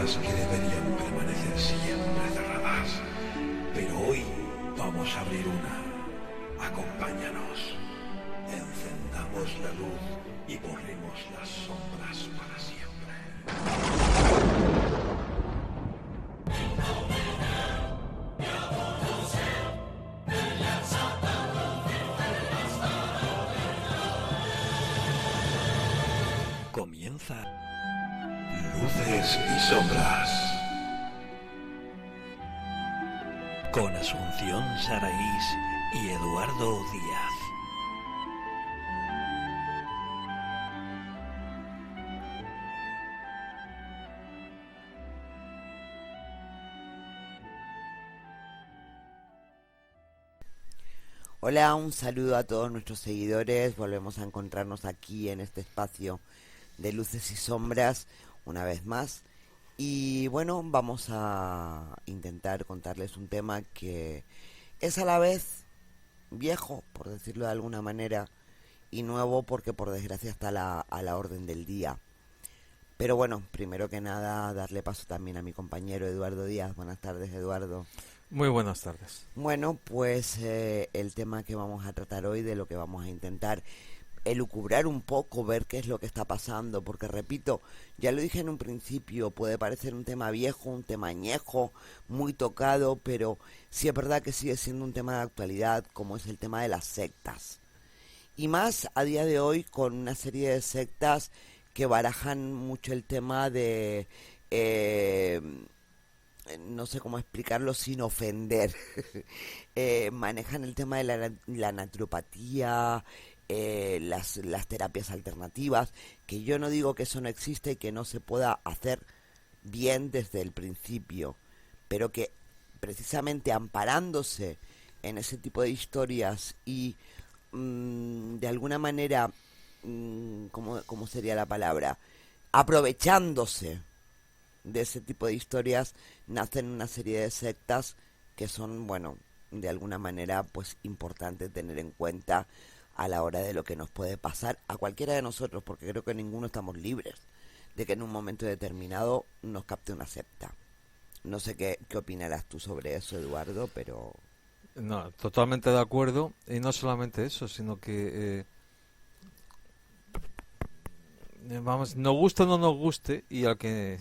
puertas que deberían permanecer siempre cerradas. Pero hoy vamos a abrir una. Acompáñanos. Encendamos la luz y borremos las sombras para siempre. Comienza Luces y Sombras con Asunción Saraís y Eduardo Díaz. Hola, un saludo a todos nuestros seguidores. Volvemos a encontrarnos aquí en este espacio de Luces y Sombras una vez más. Y bueno, vamos a intentar contarles un tema que es a la vez viejo, por decirlo de alguna manera, y nuevo porque por desgracia está a la orden del día. Pero bueno, primero que nada, darle paso también a mi compañero Eduardo Díaz. Buenas tardes, Eduardo. Muy buenas tardes. Bueno, pues el tema que vamos a tratar hoy, de lo que vamos a intentar elucubrar un poco, ver qué es lo que está pasando, porque repito, ya lo dije en un principio, puede parecer un tema viejo, un tema añejo, muy tocado, pero sí es verdad que sigue siendo un tema de actualidad, como es el tema de las sectas. Y más a día de hoy con una serie de sectas que barajan mucho el tema de... no sé cómo explicarlo sin ofender. Manejan el tema de la naturopatía, las terapias alternativas, que yo no digo que eso no existe y que no se pueda hacer bien desde el principio, pero que precisamente amparándose en ese tipo de historias y de alguna manera, ¿cómo sería la palabra? Aprovechándose de ese tipo de historias, nacen una serie de sectas que son, bueno, de alguna manera pues importante tener en cuenta a la hora de lo que nos puede pasar a cualquiera de nosotros, porque creo que ninguno estamos libres de que en un momento determinado nos capte una secta. No sé qué opinarás tú sobre eso, Eduardo, pero... No, totalmente de acuerdo. Y no solamente eso, sino que, vamos, nos guste o no nos guste, y al que,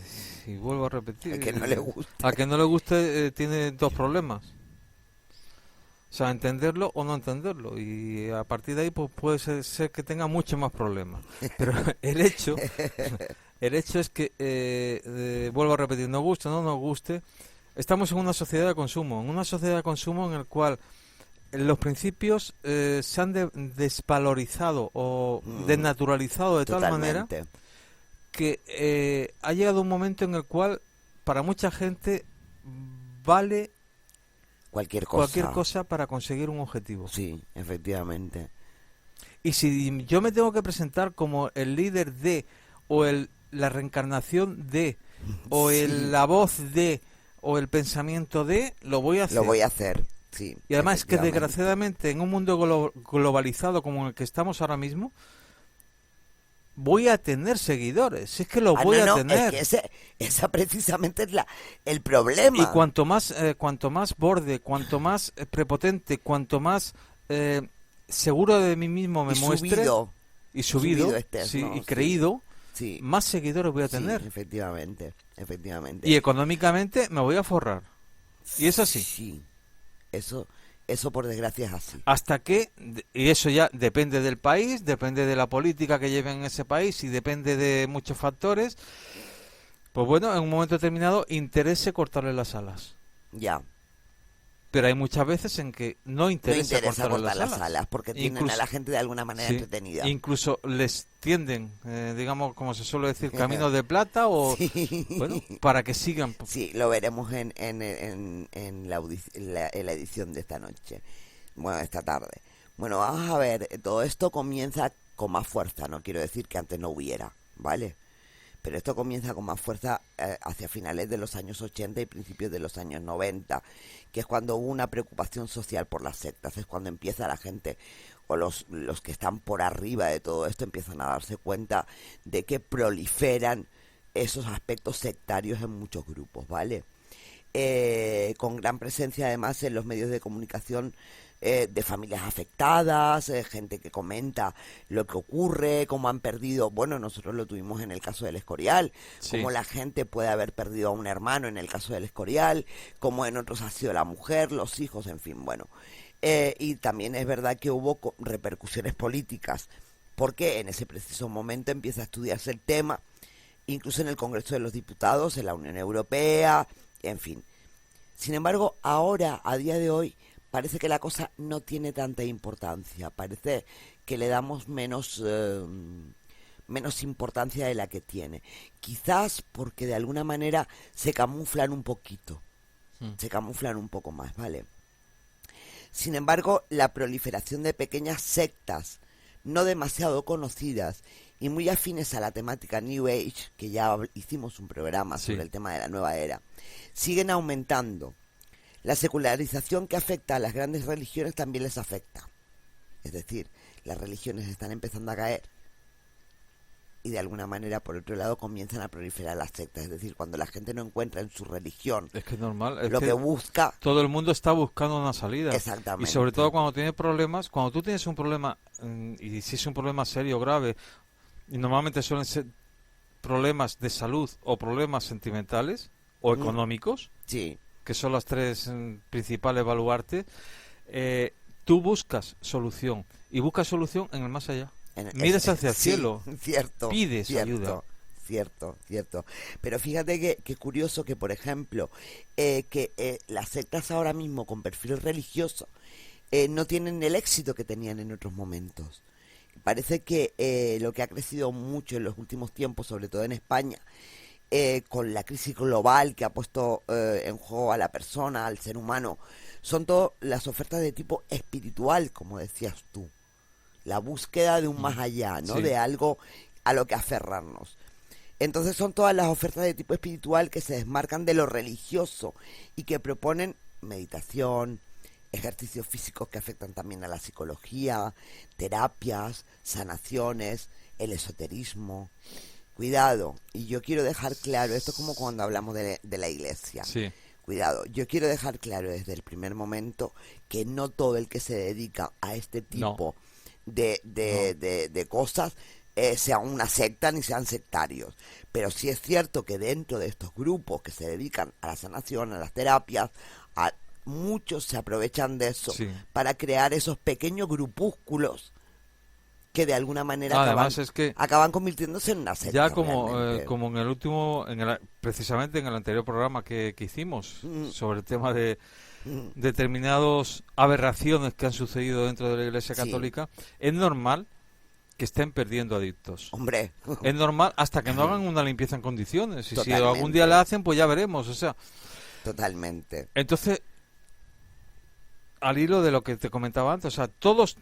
y vuelvo a repetir, a que no le guste. al que no le guste tiene dos problemas. O sea, entenderlo o no entenderlo. Y a partir de ahí pues puede ser que tenga muchos más problemas. Pero el hecho es que, vuelvo a repetir, nos guste o no nos guste, estamos en una sociedad de consumo. En una sociedad de consumo en el cual los principios se han desvalorizado o desnaturalizado de tal manera que ha llegado un momento en el cual para mucha gente vale cualquier cosa para conseguir un objetivo. Sí, efectivamente. Y si yo me tengo que presentar como el líder de, o la reencarnación de, o sí, la voz de, o el pensamiento de, lo voy a hacer. Lo voy a hacer, sí. Y además es que desgraciadamente en un mundo globalizado como en el que estamos ahora mismo, voy a tener seguidores. Es que lo voy a tener. Es que esa precisamente es el problema. Y cuanto más borde, cuanto más prepotente, cuanto más seguro de mí mismo me muestre, subido sí, y creído, sí, más seguidores voy a tener. Sí, efectivamente. Y económicamente me voy a forrar. Y es así. Sí, eso por desgracia es así. Hasta que, y eso ya depende del país, depende de la política que lleven en ese país y depende de muchos factores, pues bueno, en un momento determinado interese cortarle las alas. Ya. Pero hay muchas veces en que no interesa cortarle las alas porque tienen a la gente de alguna manera entretenida. Incluso les tienden, digamos, como se suele decir, caminos de plata o sí, bueno, para que sigan. Sí, lo veremos en la edición de esta noche. Bueno, esta tarde. Bueno, vamos a ver, todo esto comienza con más fuerza, no quiero decir que antes no hubiera, ¿vale? Pero esto comienza con más fuerza hacia finales de los años 80 y principios de los años 90, que es cuando hubo una preocupación social por las sectas, es cuando empieza la gente, o los que están por arriba de todo esto, empiezan a darse cuenta de que proliferan esos aspectos sectarios en muchos grupos, ¿vale? Con gran presencia además en los medios de comunicación de familias afectadas, gente que comenta lo que ocurre, cómo han perdido, bueno, nosotros lo tuvimos en el caso del Escorial, Sí. cómo la gente puede haber perdido a un hermano en el caso del Escorial, cómo en otros ha sido la mujer, los hijos, en fin, bueno. Y también es verdad que hubo repercusiones políticas, porque en ese preciso momento empieza a estudiarse el tema, incluso en el Congreso de los Diputados, en la Unión Europea, en fin. Sin embargo, ahora, a día de hoy, parece que la cosa no tiene tanta importancia, parece que le damos menos importancia de la que tiene. Quizás porque de alguna manera se camuflan un poquito, Mm. se camuflan un poco más, ¿vale? Sin embargo, la proliferación de pequeñas sectas no demasiado conocidas y muy afines a la temática New Age, que ya hicimos un programa Sí. sobre el tema de la nueva era, siguen aumentando. La secularización que afecta a las grandes religiones también les afecta. Es decir, las religiones están empezando a caer y de alguna manera, por otro lado, comienzan a proliferar las sectas. Es decir, cuando la gente no encuentra en su religión Es que es normal. Es lo que busca, todo el mundo está buscando una salida. exactamente. Y sobre todo cuando tiene problemas, cuando tú tienes un problema, y si es un problema serio, grave, y normalmente suelen ser problemas de salud o problemas sentimentales o económicos, Sí, que son las tres principales baluartes, tú buscas solución. Y buscas solución en el más allá. Miras hacia el sí, cielo, cierto, pides cierto, ayuda. Cierto. Pero fíjate que curioso que, por ejemplo, las sectas ahora mismo con perfil religioso no tienen el éxito que tenían en otros momentos. Parece que lo que ha crecido mucho en los últimos tiempos, sobre todo en España, con la crisis global que ha puesto en juego a la persona, al ser humano, son todas las ofertas de tipo espiritual, como decías tú. La búsqueda de un más allá, ¿no? Sí. De algo a lo que aferrarnos. Entonces son todas las ofertas de tipo espiritual que se desmarcan de lo religioso y que proponen meditación, ejercicios físicos que afectan también a la psicología, terapias, sanaciones, el esoterismo. Cuidado, y yo quiero dejar claro, esto es como cuando hablamos de la iglesia. Sí. Cuidado, yo quiero dejar claro desde el primer momento que no todo el que se dedica a este tipo de cosas sea una secta ni sean sectarios. Pero sí es cierto que dentro de estos grupos que se dedican a la sanación, a las terapias, muchos se aprovechan de eso Sí. para crear esos pequeños grupúsculos que de alguna manera Además es que acaban convirtiéndose en una secta. ya como realmente. como en el último, precisamente en el anterior programa que hicimos sobre el tema de determinadas aberraciones que han sucedido dentro de la Iglesia Sí. Católica, es normal que estén perdiendo adictos. Hombre, Es normal hasta que no hagan una limpieza en condiciones. Y si algún Totalmente. día la hacen, pues ya veremos. O sea, totalmente. entonces, al hilo de lo que te comentaba antes, o sea, todos,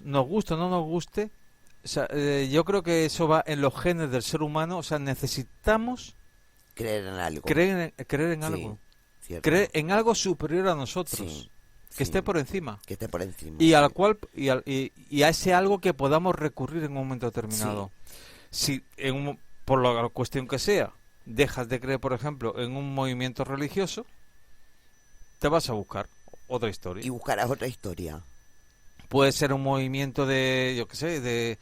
nos guste o no nos guste, o sea, yo creo que eso va en los genes del ser humano. O sea, necesitamos Creer en algo. creer en Sí, algo. cierto. Creer en algo superior a nosotros. Sí, Que sí. esté por encima. Que esté por encima. Y a la sí. cual y a ese algo que podamos recurrir en un momento determinado. Si por la cuestión que sea dejas de creer, por ejemplo, en un movimiento religioso, te vas a buscar otra historia. Y buscarás otra historia. Puede ser un movimiento de, yo qué sé, de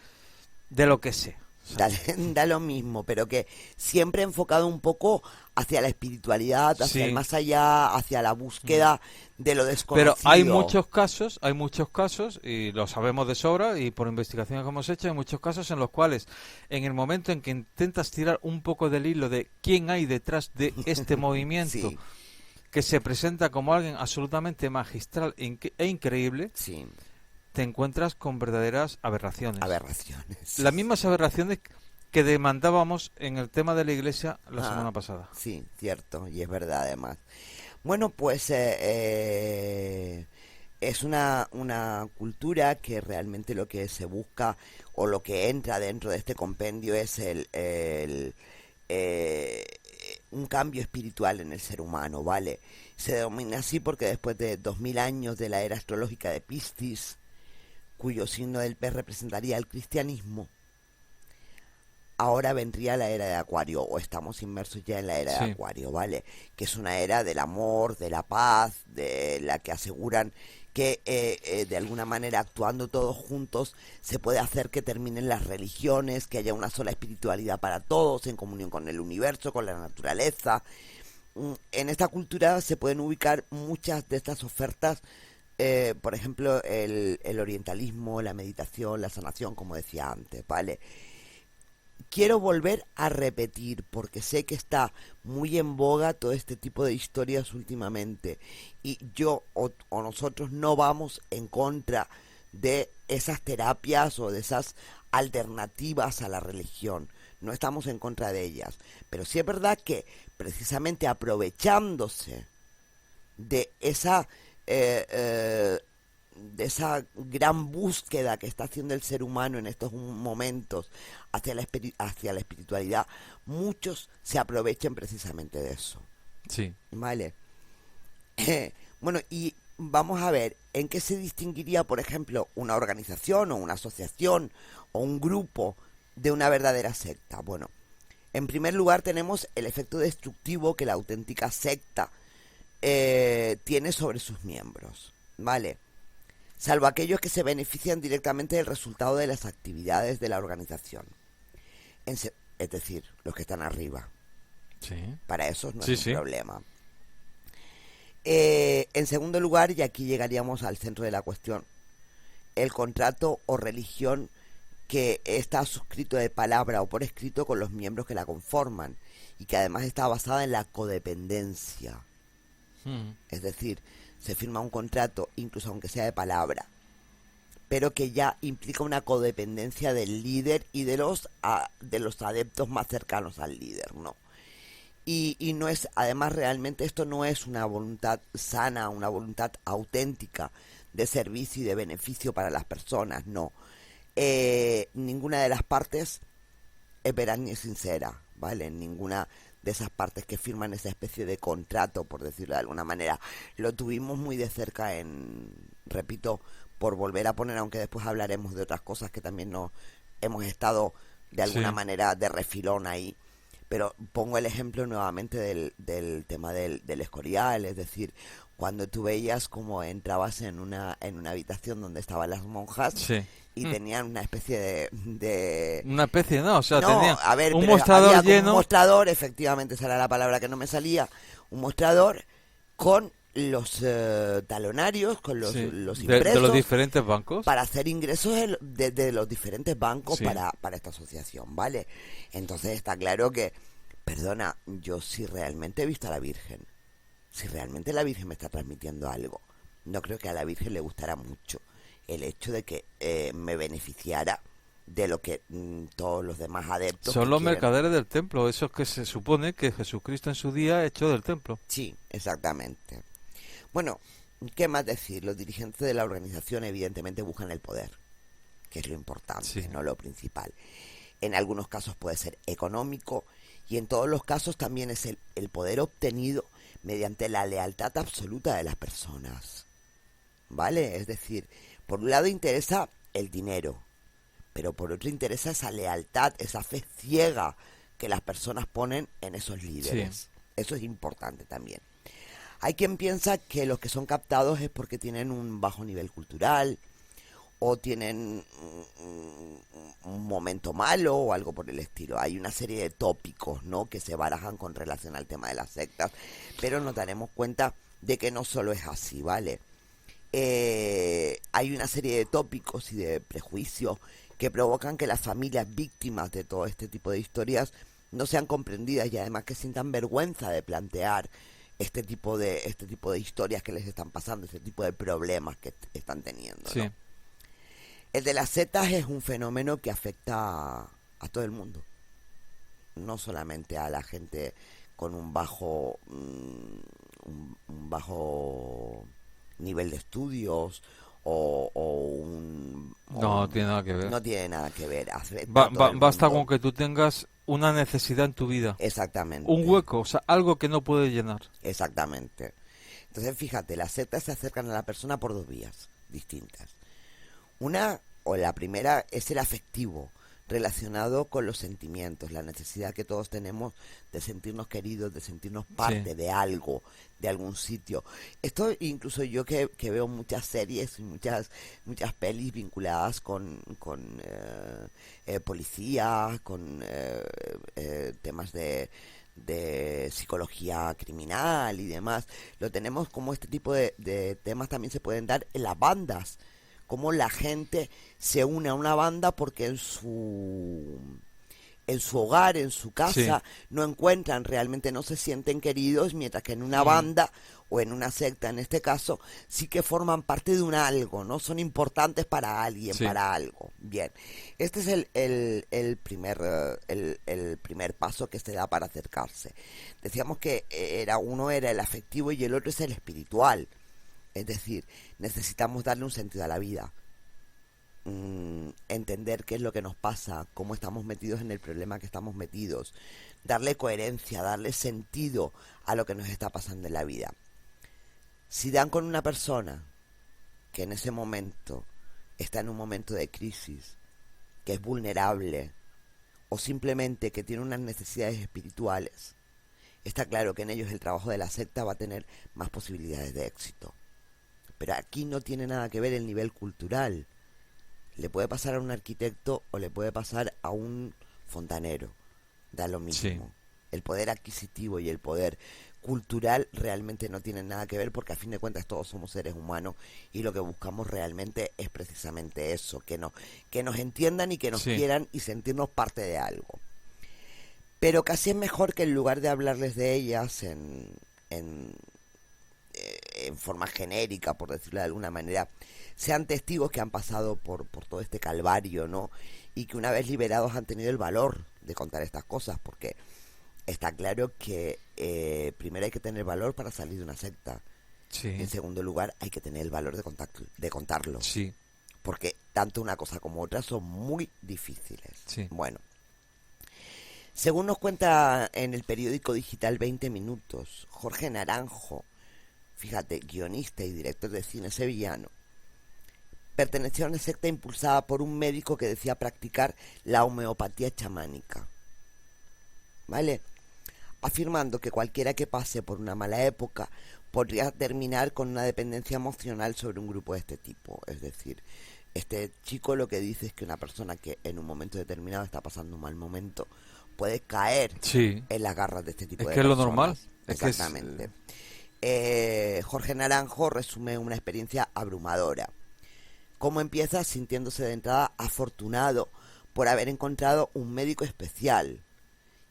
lo que sea. Da lo mismo, pero que siempre enfocado un poco hacia la espiritualidad, hacia Sí. el más allá, hacia la búsqueda de lo desconocido. Pero hay muchos casos, y lo sabemos de sobra, y por investigaciones que hemos hecho, hay muchos casos en los cuales, en el momento en que intentas tirar un poco del hilo de quién hay detrás de este movimiento, Sí, que se presenta como alguien absolutamente magistral e increíble, sí, te encuentras con verdaderas aberraciones. aberraciones. Las mismas aberraciones que demandábamos en el tema de la iglesia la semana pasada. Sí, cierto, y es verdad además. Bueno, pues es una cultura que realmente lo que se busca o lo que entra dentro de este compendio es un cambio espiritual en el ser humano, ¿vale? Se denomina así porque después de 2000 años de la era astrológica de Piscis, cuyo signo del pez representaría el cristianismo, ahora vendría la era de Acuario, o estamos inmersos ya en la era de Sí, Acuario, ¿vale? Que es una era del amor, de la paz, de la que aseguran que de alguna manera actuando todos juntos se puede hacer que terminen las religiones, que haya una sola espiritualidad para todos, en comunión con el universo, con la naturaleza. En esta cultura se pueden ubicar muchas de estas ofertas, por ejemplo, el orientalismo, la meditación, la sanación, como decía antes, ¿vale? Quiero volver a repetir, porque sé que está muy en boga todo este tipo de historias últimamente, y yo o nosotros no vamos en contra de esas terapias o de esas alternativas a la religión, no estamos en contra de ellas, pero sí es verdad que precisamente aprovechándose de eh, eh, esa gran búsqueda que está haciendo el ser humano en estos momentos hacia la espiritualidad, muchos se aprovechan precisamente de eso, sí. ¿vale? Bueno, y vamos a ver, ¿en qué se distinguiría, por ejemplo, una organización o una asociación o un grupo de una verdadera secta? Bueno, en primer lugar tenemos el efecto destructivo que la auténtica secta tiene sobre sus miembros, ¿vale? Salvo aquellos que se benefician directamente del resultado de las actividades de la organización. Es decir, los que están arriba. Sí, Para esos no es sí, un sí. problema. En segundo lugar, y aquí llegaríamos al centro de la cuestión, el contrato o religión que está suscrito de palabra o por escrito con los miembros que la conforman y que además está basada en la codependencia. Mm. Es decir, se firma un contrato, incluso aunque sea de palabra, pero que ya implica una codependencia del líder y de los adeptos más cercanos al líder, ¿no? Y no es, además realmente esto no es una voluntad sana, una voluntad auténtica de servicio y de beneficio para las personas, no. Ninguna de las partes es veraz ni es sincera, ¿vale? Ninguna de esas partes que firman esa especie de contrato, por decirlo de alguna manera. Lo tuvimos muy de cerca repito, por volver a poner, aunque después hablaremos de otras cosas que también no hemos estado de alguna Sí, manera de refilón ahí. Pero pongo el ejemplo nuevamente del tema del Escorial, es decir, cuando tú veías como entrabas en una habitación donde estaban las monjas sí. y Mm. tenían una especie de Una especie, ¿no? O sea, no, tenía a ver, un pero mostrador había como un lleno. mostrador, efectivamente esa era la palabra que no me salía, un mostrador con los talonarios, con Sí, los de los impresos, diferentes bancos. para hacer ingresos de los diferentes bancos Sí. para esta asociación, ¿vale? Entonces está claro que, perdona, yo si realmente he visto a la Virgen, si realmente la Virgen me está transmitiendo algo, no creo que a la Virgen le gustara mucho el hecho de que me beneficiara de lo que todos los demás adeptos Son que los quieren. mercaderes del templo, esos que se supone que Jesucristo en su día echó del templo. Sí, exactamente. Bueno, ¿qué más decir? Los dirigentes de la organización evidentemente buscan el poder, que es lo importante, Sí, no lo principal. En algunos casos puede ser económico y en todos los casos también es el poder obtenido mediante la lealtad absoluta de las personas, ¿vale? Es decir, por un lado interesa el dinero, pero por otro interesa esa lealtad, esa fe ciega que las personas ponen en esos sí, líderes. Eso es importante también. Hay quien piensa que los que son captados es porque tienen un bajo nivel cultural o tienen un momento malo o algo por el estilo. Hay una serie de tópicos, ¿no?, que se barajan con relación al tema de las sectas, pero nos daremos cuenta de que no solo es así, ¿vale? Hay una serie de tópicos y de prejuicios que provocan que las familias víctimas de todo este tipo de historias no sean comprendidas y además que sientan vergüenza de plantear este tipo de historias que les están pasando, este tipo de problemas que están teniendo, sí. ¿no? El de las setas es un fenómeno que afecta a todo el mundo, no solamente a la gente con un bajo nivel de estudios No tiene nada que ver. no tiene nada que ver, afecta a todo el Basta mundo. con que tú tengas una necesidad en tu vida, un Exactamente, hueco, o sea, algo que no puedes llenar. exactamente. Entonces fíjate, las setas se acercan a la persona por dos vías distintas. Una, o la primera, es el afectivo, relacionado con los sentimientos, la necesidad que todos tenemos de sentirnos queridos, de sentirnos parte Sí, de algo, de algún sitio. Esto incluso yo que veo muchas series y muchas pelis vinculadas con policías, con temas de psicología criminal y demás. Lo tenemos como este tipo de temas también se pueden dar en las bandas, como la gente se une a una banda porque en su hogar, en su sí, casa, no encuentran realmente, no se sienten queridos, mientras que en una mm, banda o en una secta, en este caso, sí que forman parte de un algo, ¿no? Son importantes para alguien, sí, para algo. Bien, este es el primer paso que se da para acercarse. Decíamos que uno era el afectivo y el otro es el espiritual. Es decir, necesitamos darle un sentido a la vida, entender qué es lo que nos pasa, cómo estamos metidos en el problema que estamos metidos, darle coherencia, darle sentido a lo que nos está pasando en la vida. Si dan con una persona que en ese momento está en un momento de crisis, que es vulnerable o simplemente que tiene unas necesidades espirituales, está claro que en ellos el trabajo de la secta va a tener más posibilidades de éxito. Pero aquí no tiene nada que ver el nivel cultural. Le puede pasar a un arquitecto o le puede pasar a un fontanero. Da lo sí, mismo. El poder adquisitivo y el poder cultural realmente no tienen nada que ver porque a fin de cuentas todos somos seres humanos y lo que buscamos realmente es precisamente eso, que nos entiendan y que nos sí, quieran y sentirnos parte de algo. Pero casi es mejor que en lugar de hablarles de ellas en, en forma genérica, por decirlo de alguna manera, sean testigos que han pasado por todo este calvario, ¿no? Y que una vez liberados han tenido el valor de contar estas cosas, porque está claro que primero hay que tener valor para salir de una secta. En sí, segundo lugar, hay que tener el valor de contarlo, sí, porque tanto una cosa como otra son muy difíciles. sí, Bueno, según nos cuenta en el periódico digital 20 Minutos, Jorge Naranjo, fíjate, guionista y director de cine sevillano, perteneció a una secta impulsada por un médico que decía practicar la homeopatía chamánica, ¿vale? Afirmando que cualquiera que pase por una mala época podría terminar con una dependencia emocional sobre un grupo de este tipo. Es decir, este chico lo que dice es que una persona que en un momento determinado está pasando un mal momento puede caer sí. en las garras de este Es tipo de que es lo normal. personas. Es que es... Exactamente. Jorge Naranjo resume una experiencia abrumadora. Cómo empieza sintiéndose de entrada afortunado por haber encontrado un médico especial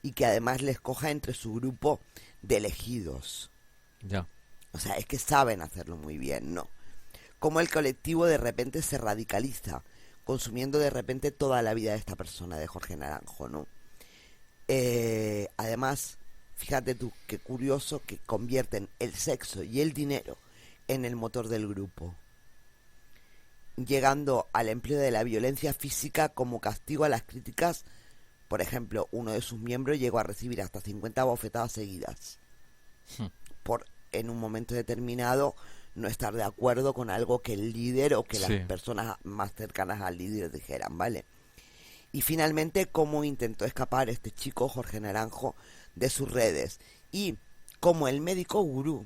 y que además le escoja entre su grupo de elegidos. Ya. O sea, es que saben hacerlo muy bien, ¿no? Cómo el colectivo de repente se radicaliza, consumiendo de repente toda la vida de esta persona, de Jorge Naranjo, ¿no? Además, fíjate tú, qué curioso que convierten el sexo y el dinero en el motor del grupo, llegando al empleo de la violencia física como castigo a las críticas. Por ejemplo, uno de sus miembros llegó a recibir hasta 50 bofetadas seguidas Hmm. por en un momento determinado no estar de acuerdo con algo que el líder o que las Sí. personas más cercanas al líder dijeran, ¿vale? Y finalmente cómo intentó escapar este chico Jorge Naranjo de sus redes y como el médico gurú,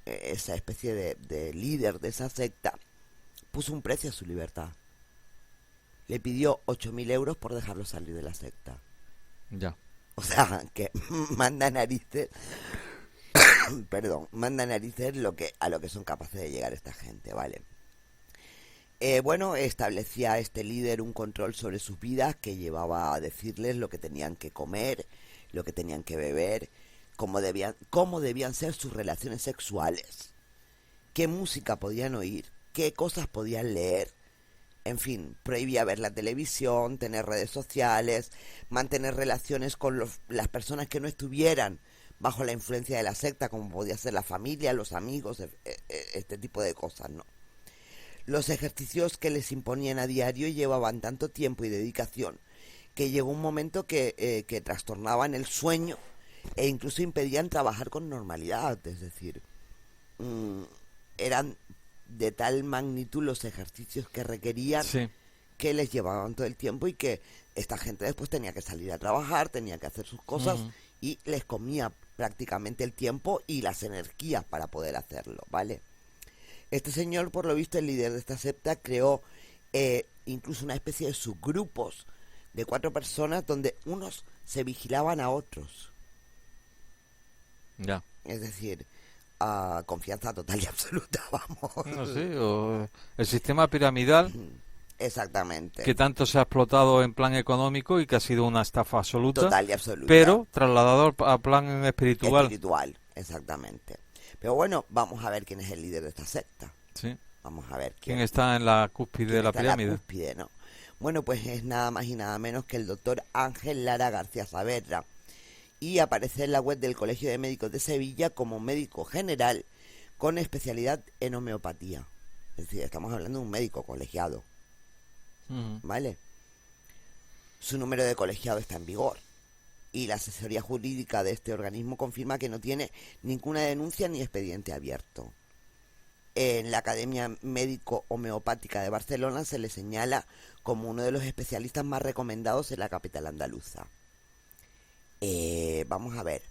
esa especie de líder de esa secta, puso un precio a su libertad. Le pidió 8.000 euros por dejarlo salir de la secta. Ya. O sea, que manda narices, perdón, manda narices a lo que son capaces de llegar esta gente, ¿vale? Bueno, establecía este líder un control sobre sus vidas que llevaba a decirles lo que tenían que comer, lo que tenían que beber, cómo debían ser sus relaciones sexuales, qué música podían oír, qué cosas podían leer. En fin, prohibía ver la televisión, tener redes sociales, mantener relaciones con las personas que no estuvieran bajo la influencia de la secta, como podía ser la familia, los amigos, este tipo de cosas, ¿no? Los ejercicios que les imponían a diario llevaban tanto tiempo y dedicación que llegó un momento que trastornaban el sueño e incluso impedían trabajar con normalidad. Es decir, eran de tal magnitud los ejercicios que requerían Sí. que les llevaban todo el tiempo y que esta gente después tenía que salir a trabajar, tenía que hacer sus cosas y les comía prácticamente el tiempo y las energías para poder hacerlo, ¿vale? Este señor, por lo visto, el líder de esta secta, creó incluso una especie de subgrupos de 4 personas donde unos se vigilaban a otros. Ya. Es decir, confianza total y absoluta, vamos. No sé, o el sistema piramidal Exactamente. que tanto se ha explotado en plan económico y que ha sido una estafa absoluta, Total y absoluta. pero trasladado a plan espiritual. Espiritual, exactamente. Pero bueno, vamos a ver quién es el líder de esta secta. Sí. Vamos a ver ¿Quién está en la cúspide de la está en la pirámide? cúspide, ¿no? Bueno, pues es nada más y nada menos que el doctor Ángel Lara García Saavedra. Y aparece en la web del Colegio de Médicos de Sevilla como médico general con especialidad en homeopatía. Es decir, estamos hablando de un médico colegiado, ¿vale? Su número de colegiado está en vigor y la asesoría jurídica de este organismo confirma que no tiene ninguna denuncia ni expediente abierto. En la Academia Médico Homeopática de Barcelona se le señala como uno de los especialistas más recomendados en la capital andaluza. Vamos a ver.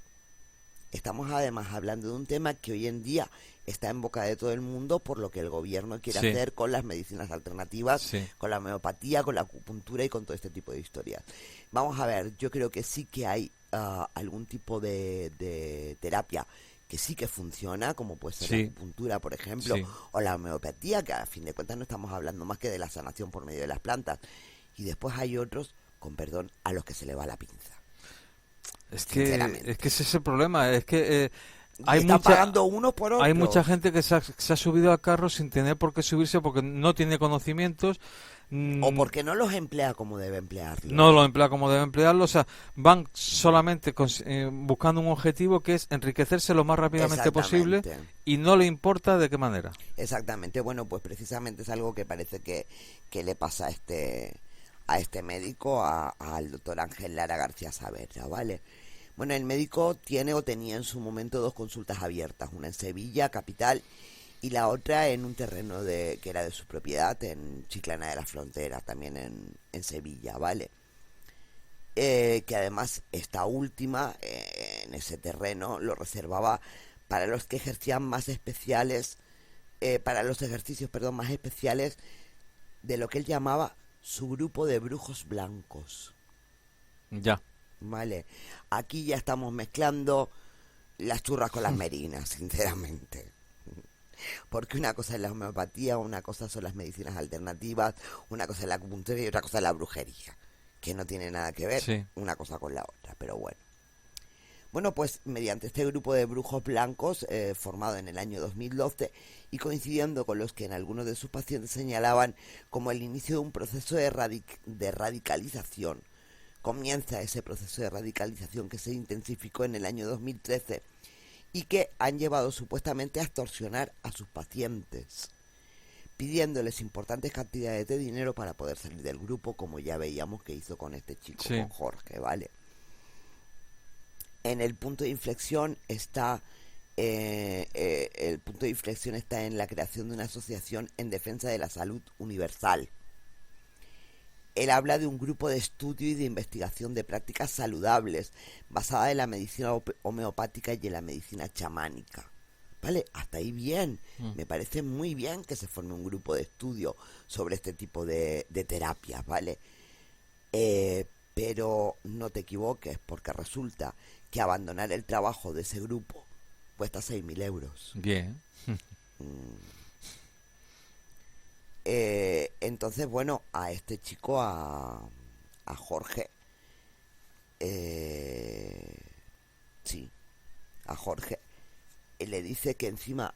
Estamos además hablando de un tema que hoy en día está en boca de todo el mundo por lo que el gobierno quiere hacer con las medicinas alternativas, con la homeopatía, con la acupuntura y con todo este tipo de historias. Vamos a ver, yo creo que sí que hay algún tipo de terapia que sí que funciona, como puede ser la acupuntura, por ejemplo, o la homeopatía, que a fin de cuentas no estamos hablando más que de la sanación por medio de las plantas. Y después hay otros, con perdón, a los que se le va la pinza. Es que ese es el problema, es que hay pagando unos por otros. Hay mucha gente que se ha subido al carro sin tener por qué subirse porque no tiene conocimientos. O porque no los emplea como debe emplearlos. No los emplea como debe emplearlos, o sea, van solamente buscando un objetivo que es enriquecerse lo más rápidamente posible y no le importa de qué manera. Exactamente, bueno, pues precisamente es algo que parece que le pasa a este médico, al doctor Ángel Lara García Saavedra, ¿vale? Bueno, el médico tiene o tenía en su momento 2 consultas abiertas, una en Sevilla, capital, y la otra en un terreno que era de su propiedad, en Chiclana de la Frontera, también en Sevilla, ¿vale? Que además esta última, en ese terreno, lo reservaba para los que ejercían más especiales, para los ejercicios, perdón, más especiales de lo que él llamaba su grupo de brujos blancos. Ya. Vale, aquí ya estamos mezclando las churras con las merinas, sinceramente. Porque una cosa es la homeopatía, una cosa son las medicinas alternativas, una cosa es la acupuntura y otra cosa es la brujería, que no tiene nada que ver una cosa con la otra, pero bueno. Bueno, pues mediante este grupo de brujos blancos, formado en el año 2012 y coincidiendo con los que en algunos de sus pacientes señalaban como el inicio de un proceso de radicalización, comienza ese proceso de radicalización que se intensificó en el año 2013 y que han llevado supuestamente a extorsionar a sus pacientes, pidiéndoles importantes cantidades de dinero para poder salir del grupo, como ya veíamos que hizo con este chico, con Jorge, ¿vale? En el punto de inflexión está en la creación de una asociación en defensa de la salud universal. Él habla de un grupo de estudio y de investigación de prácticas saludables basada en la medicina homeopática y en la medicina chamánica. ¿Vale? Hasta ahí bien. Me parece muy bien que se forme un grupo de estudio sobre este tipo de terapias, ¿vale? Pero no te equivoques, porque resulta que abandonar el trabajo de ese grupo cuesta 6.000 euros. Bien. Entonces, bueno, a este chico, a Jorge, a Jorge, le dice que encima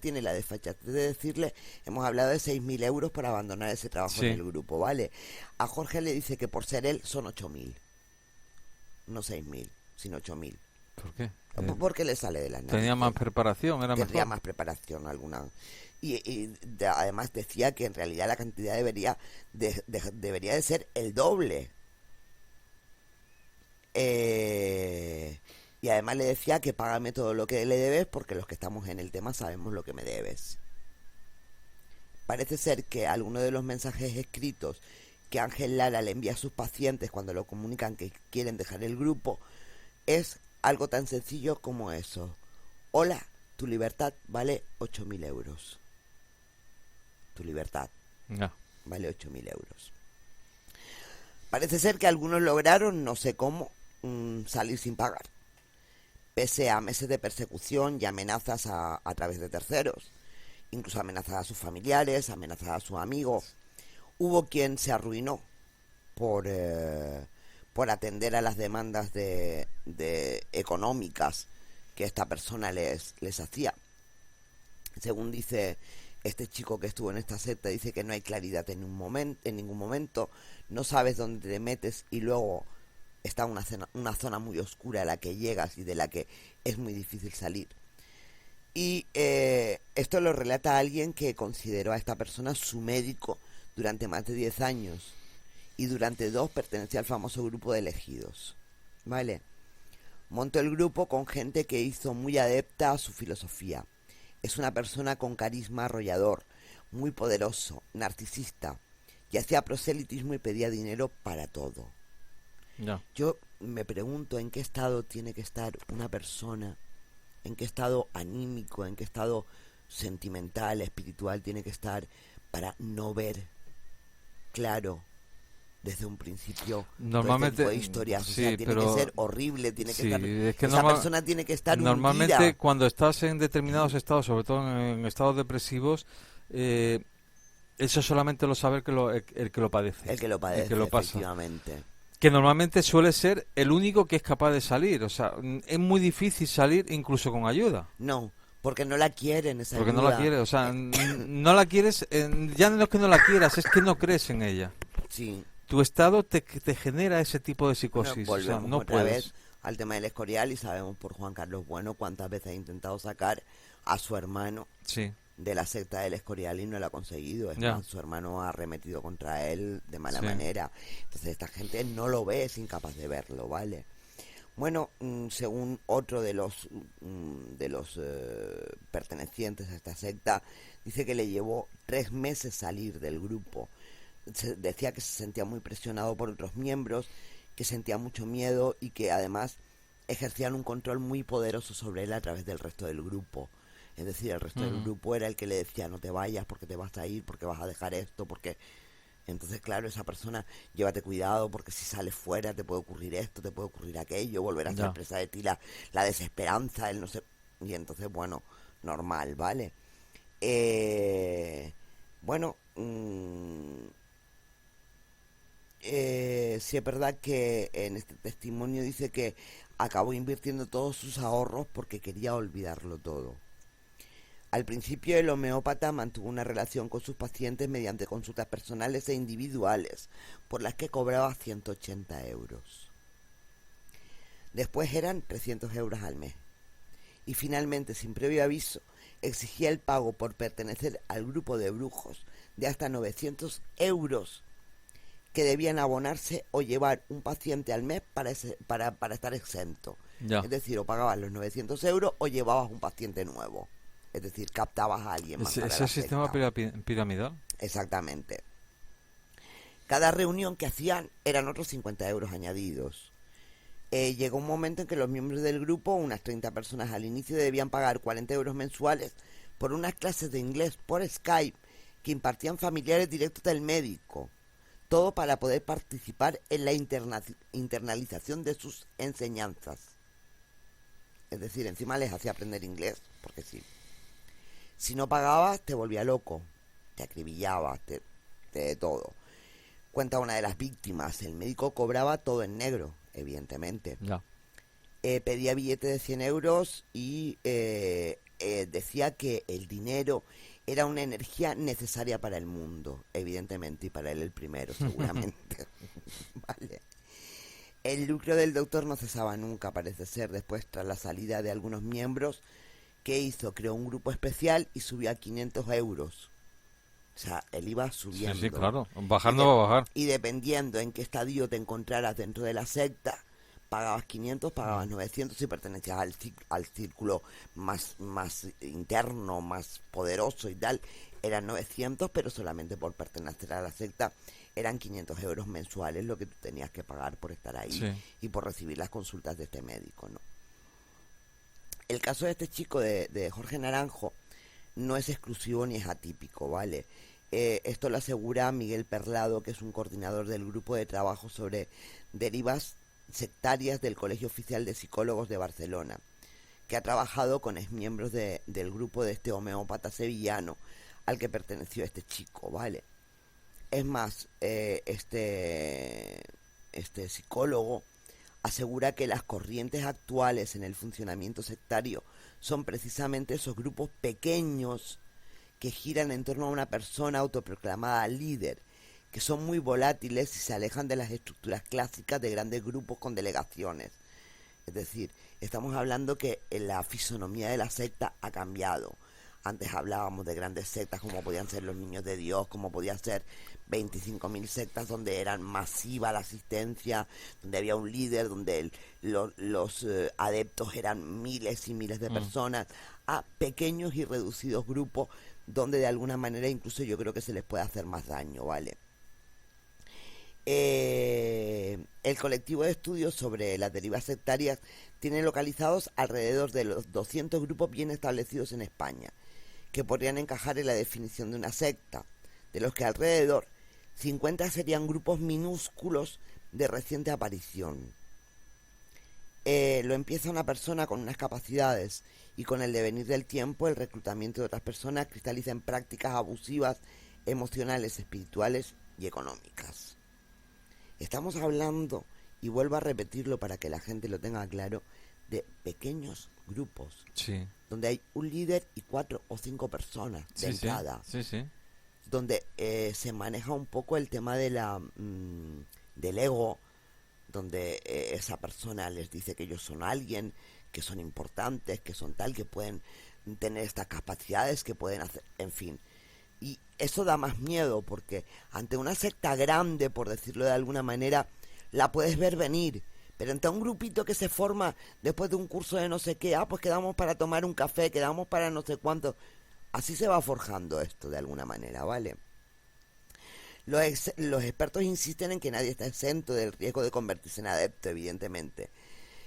tiene la desfachatez de decirle, hemos hablado de 6.000 euros para abandonar ese trabajo en el grupo, ¿vale? A Jorge le dice que por ser él son 8.000, no 6.000, sino 8.000. ¿Por qué? Porque le sale de las narices. Tenía más preparación, era mejor. Tendría más preparación alguna. Y además decía que en realidad la cantidad debería de ser el doble. Y además le decía que págame todo lo que le debes porque los que estamos en el tema sabemos lo que me debes. Parece ser que algunos de los mensajes escritos que Ángel Lara le envía a sus pacientes cuando lo comunican que quieren dejar el grupo es algo tan sencillo como eso. Hola, tu libertad vale 8.000 euros. Tu libertad Ya. vale 8.000 euros. Parece ser que algunos lograron, no sé cómo, salir sin pagar, pese a meses de persecución y amenazas a través de terceros, incluso amenazas a sus familiares, amenazas a sus amigos. Hubo quien se arruinó por atender a las demandas de económicas que esta persona les hacía. Según dice este chico que estuvo en esta secta, dice que no hay claridad en ningún momento, no sabes dónde te metes y luego está una zona muy oscura a la que llegas y de la que es muy difícil salir. Y esto lo relata alguien que consideró a esta persona su médico durante más de 10 años y durante 2 pertenecía al famoso grupo de elegidos. ¿Vale? Montó el grupo con gente que hizo muy adepta a su filosofía. Es una persona con carisma arrollador, muy poderoso, narcisista, y hacía proselitismo y pedía dinero para todo. Ya. Yo me pregunto en qué estado tiene que estar una persona, en qué estado anímico, en qué estado sentimental, espiritual tiene que estar para no ver claro desde un principio Normalmente, todo este tipo de historias. O sí, sea, tiene pero que ser horrible, tiene que sí, estar, es que esa persona tiene que estar normalmente hundida. cuando estás en determinados estados, sobre todo en estados depresivos, eso solamente lo sabe el que lo padece, El que lo padece, el que lo pasa. efectivamente. Que normalmente suele ser el único que es capaz de salir. O sea, es muy difícil salir incluso con ayuda. No, porque no la quieren esa Porque ayuda. no la quieres, o sea, no la quieres, ya no es que no la quieras, es que no crees en ella. Sí. Tu estado te genera ese tipo de Bueno, psicosis, o sea, volvemos no otra puedes. vez al tema del Escorial y sabemos por Juan Carlos Bueno cuántas veces ha intentado sacar a su hermano Sí, de la secta del Escorial y no lo ha conseguido. Es ya. más, su hermano ha arremetido contra él de mala Sí. manera. Entonces esta gente no lo ve, es incapaz de verlo, ¿vale? Bueno, según otro de los pertenecientes a esta secta, dice que le llevó 3 meses salir del grupo. Decía que se sentía muy presionado por otros miembros, que sentía mucho miedo y que además ejercían un control muy poderoso sobre él a través del resto del grupo. Es decir, el resto del grupo era el que le decía no te vayas porque te vas a ir, porque vas a dejar esto, porque... Entonces, claro, esa persona, llévate cuidado porque si sales fuera te puede ocurrir esto, te puede ocurrir aquello, volverá a ser Ya. presa de ti la desesperanza, el no sé... Y entonces, bueno, normal, ¿vale? Bueno, sí es verdad que en este testimonio dice que acabó invirtiendo todos sus ahorros porque quería olvidarlo todo. Al principio el homeópata mantuvo una relación con sus pacientes mediante consultas personales e individuales, por las que cobraba 180 euros. Después eran 300 euros al mes. Y finalmente, sin previo aviso, exigía el pago por pertenecer al grupo de brujos de hasta 900 euros que debían abonarse o llevar un paciente al mes para estar exento. Ya. Es decir, o pagabas los 900 euros o llevabas un paciente nuevo. Es decir, captabas a alguien más para Ese la sistema secta. piramidal. Exactamente. Cada reunión que hacían eran otros 50 euros añadidos. Llegó un momento en que los miembros del grupo, unas 30 personas al inicio, debían pagar 40 euros mensuales por unas clases de inglés por Skype que impartían familiares directos del médico. Todo para poder participar en la internalización de sus enseñanzas. Es decir, encima les hacía aprender inglés, porque sí. Si no pagabas, te volvía loco, te acribillaba, de todo. Cuenta una de las víctimas, el médico cobraba todo en negro, evidentemente. Ya. Pedía billete de 100 euros y decía que el dinero era una energía necesaria para el mundo, evidentemente, y para él el primero, seguramente. Vale. El lucro del doctor no cesaba nunca, parece ser. Después, tras la salida de algunos miembros, ¿qué hizo? Creó un grupo especial y subió a 500 euros. O sea, él iba subiendo. Sí, sí, claro. Bajando va a bajar. Y dependiendo en qué estadio te encontraras dentro de la secta, pagabas 500, pagabas 900 y pertenecías al círculo más interno, más poderoso y tal. eran 900, pero solamente por pertenecer a la secta eran 500 euros mensuales lo que tú tenías que pagar por estar ahí Sí. y por recibir las consultas de este médico, ¿no? El caso de este chico de Jorge Naranjo no es exclusivo ni es atípico, ¿vale? Esto lo asegura Miguel Perlado, que es un coordinador del grupo de trabajo sobre derivas sectarias del Colegio Oficial de Psicólogos de Barcelona, que ha trabajado con exmiembros del grupo de este homeópata sevillano al que perteneció este chico, ¿vale? Es más, este psicólogo asegura que las corrientes actuales en el funcionamiento sectario son precisamente esos grupos pequeños que giran en torno a una persona autoproclamada líder, que son muy volátiles y se alejan de las estructuras clásicas de grandes grupos con delegaciones. Es decir, estamos hablando que la fisonomía de la secta ha cambiado. Antes hablábamos de grandes sectas como podían ser los Niños de Dios, como podían ser 25.000 sectas donde eran masiva la asistencia, donde había un líder, donde los adeptos eran miles y miles de personas, a pequeños y reducidos grupos donde de alguna manera incluso yo creo que se les puede hacer más daño, ¿vale? El colectivo de estudios sobre las derivas sectarias tiene localizados alrededor de los 200 grupos bien establecidos en España, que podrían encajar en la definición de una secta, de los que alrededor 50 serían grupos minúsculos de reciente aparición. Lo empieza una persona con unas capacidades y con el devenir del tiempo el reclutamiento de otras personas cristaliza en prácticas abusivas, emocionales, espirituales y económicas. Estamos hablando, y vuelvo a repetirlo para que la gente lo tenga claro, de pequeños grupos, Sí. donde hay un líder y 4 o 5 personas de entrada, Sí. donde se maneja un poco el tema de del ego, donde esa persona les dice que ellos son alguien, que son importantes, que son tal, que pueden tener estas capacidades, que pueden hacer, en fin. Y eso da más miedo porque ante una secta grande, por decirlo de alguna manera, la puedes ver venir. Pero ante un grupito que se forma después de un curso de no sé qué, pues quedamos para tomar un café, quedamos para no sé cuánto. Así se va forjando esto de alguna manera, ¿vale? Los expertos insisten en que nadie está exento del riesgo de convertirse en adepto, evidentemente.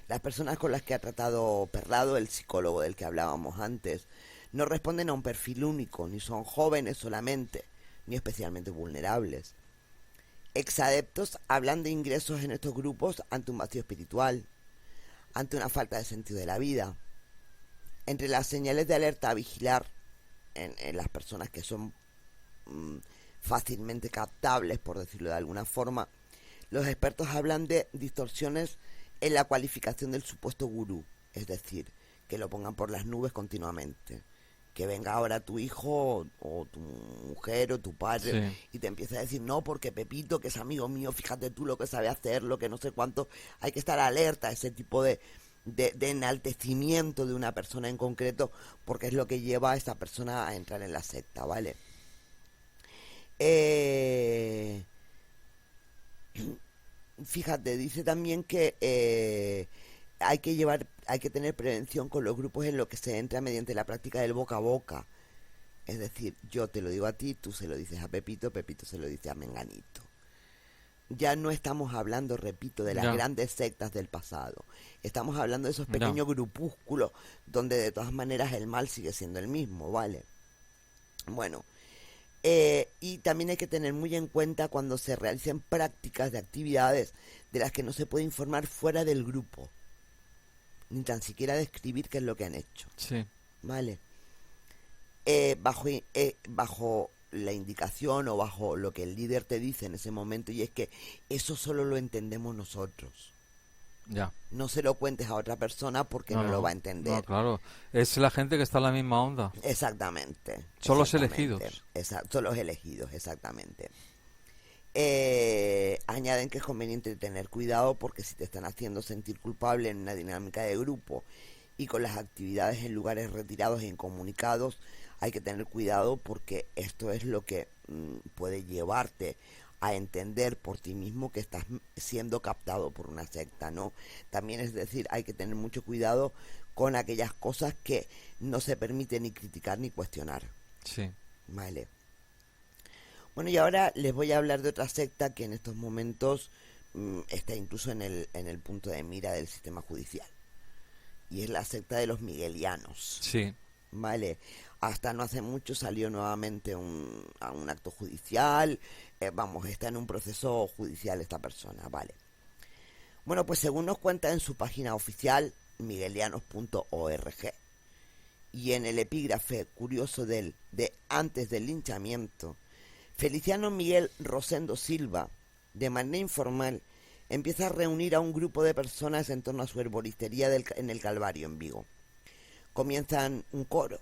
Las personas con las que ha tratado Perlado, el psicólogo del que hablábamos antes, no responden a un perfil único, ni son jóvenes solamente, ni especialmente vulnerables. Exadeptos hablan de ingresos en estos grupos ante un vacío espiritual, ante una falta de sentido de la vida. Entre las señales de alerta a vigilar en las personas que son fácilmente captables, por decirlo de alguna forma, los expertos hablan de distorsiones en la cualificación del supuesto gurú, es decir, que lo pongan por las nubes continuamente. Que venga ahora tu hijo o tu mujer o tu padre y te empieza a decir, no, porque Pepito, que es amigo mío, fíjate tú lo que sabe hacer, lo que no sé cuánto. Hay que estar alerta a ese tipo de enaltecimiento de una persona en concreto, porque es lo que lleva a esa persona a entrar en la secta, ¿vale? Fíjate, dice también que hay que tener prevención con los grupos en los que se entra mediante la práctica del boca a boca. Es decir, yo te lo digo a ti, tú se lo dices a Pepito, Pepito se lo dice a Menganito. Ya no estamos hablando, repito, de las grandes sectas del pasado. Estamos hablando de esos pequeños grupúsculos donde de todas maneras el mal sigue siendo el mismo, ¿vale? Bueno, y también hay que tener muy en cuenta cuando se realicen prácticas de actividades de las que no se puede informar fuera del grupo, ni tan siquiera describir qué es lo que han hecho. Sí. ¿Vale? Bajo la indicación o bajo lo que el líder te dice en ese momento, y es que eso solo lo entendemos nosotros. Ya. No se lo cuentes a otra persona porque no lo va a entender. No, claro. Es la gente que está en la misma onda. Exactamente. Son los elegidos. Son los elegidos, exactamente. Añaden que es conveniente tener cuidado porque si te están haciendo sentir culpable en una dinámica de grupo y con las actividades en lugares retirados e incomunicados, hay que tener cuidado porque esto es lo que puede llevarte a entender por ti mismo que estás siendo captado por una secta, ¿no? También es decir, hay que tener mucho cuidado con aquellas cosas que no se permite ni criticar ni cuestionar. Sí. Vale. Bueno, y ahora les voy a hablar de otra secta que en estos momentos está incluso en el punto de mira del sistema judicial. Y es la secta de los miguelianos. Sí. Vale. Hasta no hace mucho salió nuevamente a un acto judicial. Vamos, está en un proceso judicial esta persona. Vale. Bueno, pues según nos cuenta en su página oficial, miguelianos.org, y en el epígrafe curioso de antes del linchamiento, Feliciano Miguel Rosendo Silva, de manera informal, empieza a reunir a un grupo de personas en torno a su herboristería en el Calvario, en Vigo. Comienzan un coro,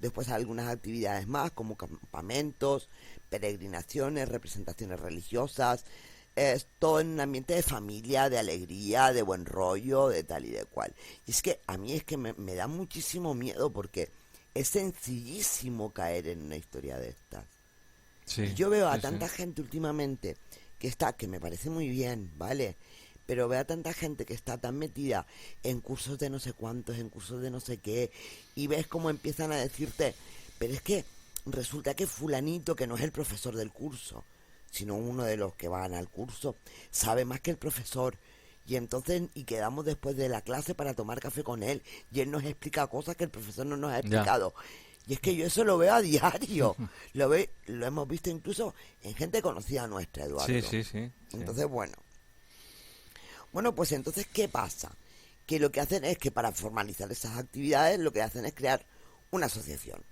después algunas actividades más, como campamentos, peregrinaciones, representaciones religiosas, todo en un ambiente de familia, de alegría, de buen rollo, de tal y de cual. Y es que a mí es que me da muchísimo miedo porque es sencillísimo caer en una historia de estas. Sí, Y yo veo a sí, tanta sí. gente últimamente que me parece muy bien, ¿vale? Pero veo a tanta gente que está tan metida en cursos de no sé cuántos, en cursos de no sé qué, y ves cómo empiezan a decirte, pero es que resulta que fulanito, que no es el profesor del curso, sino uno de los que van al curso, sabe más que el profesor. Y entonces, y quedamos después de la clase para tomar café con él, y él nos explica cosas que el profesor no nos ha Ya. explicado. Y es que yo eso lo veo a diario. Lo hemos visto incluso en gente conocida nuestra, Sí, Eduardo. sí, sí, sí. Entonces, bueno, pues entonces, ¿qué pasa? Que lo que hacen es que para formalizar esas actividades, lo que hacen es crear una asociación.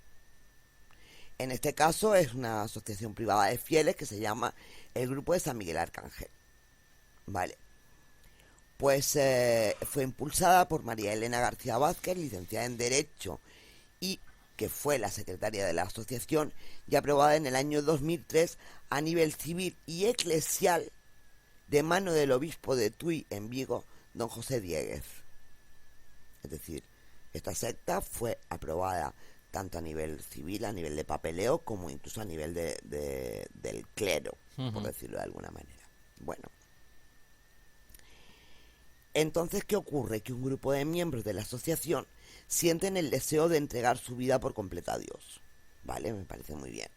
En este caso es una asociación privada de fieles que se llama el Grupo de San Miguel Arcángel. Vale. Pues fue impulsada por María Elena García Vázquez, licenciada en Derecho y que fue la secretaria de la asociación y aprobada en el año 2003 a nivel civil y eclesial de mano del obispo de Tui en Vigo, don José Dieguez. Es decir, esta secta fue aprobada tanto a nivel civil, a nivel de papeleo, como incluso a nivel del clero, por decirlo de alguna manera. Bueno, entonces, ¿qué ocurre? Que un grupo de miembros de la asociación sienten el deseo de entregar su vida por completo a Dios. ¿Vale? Me parece muy bien.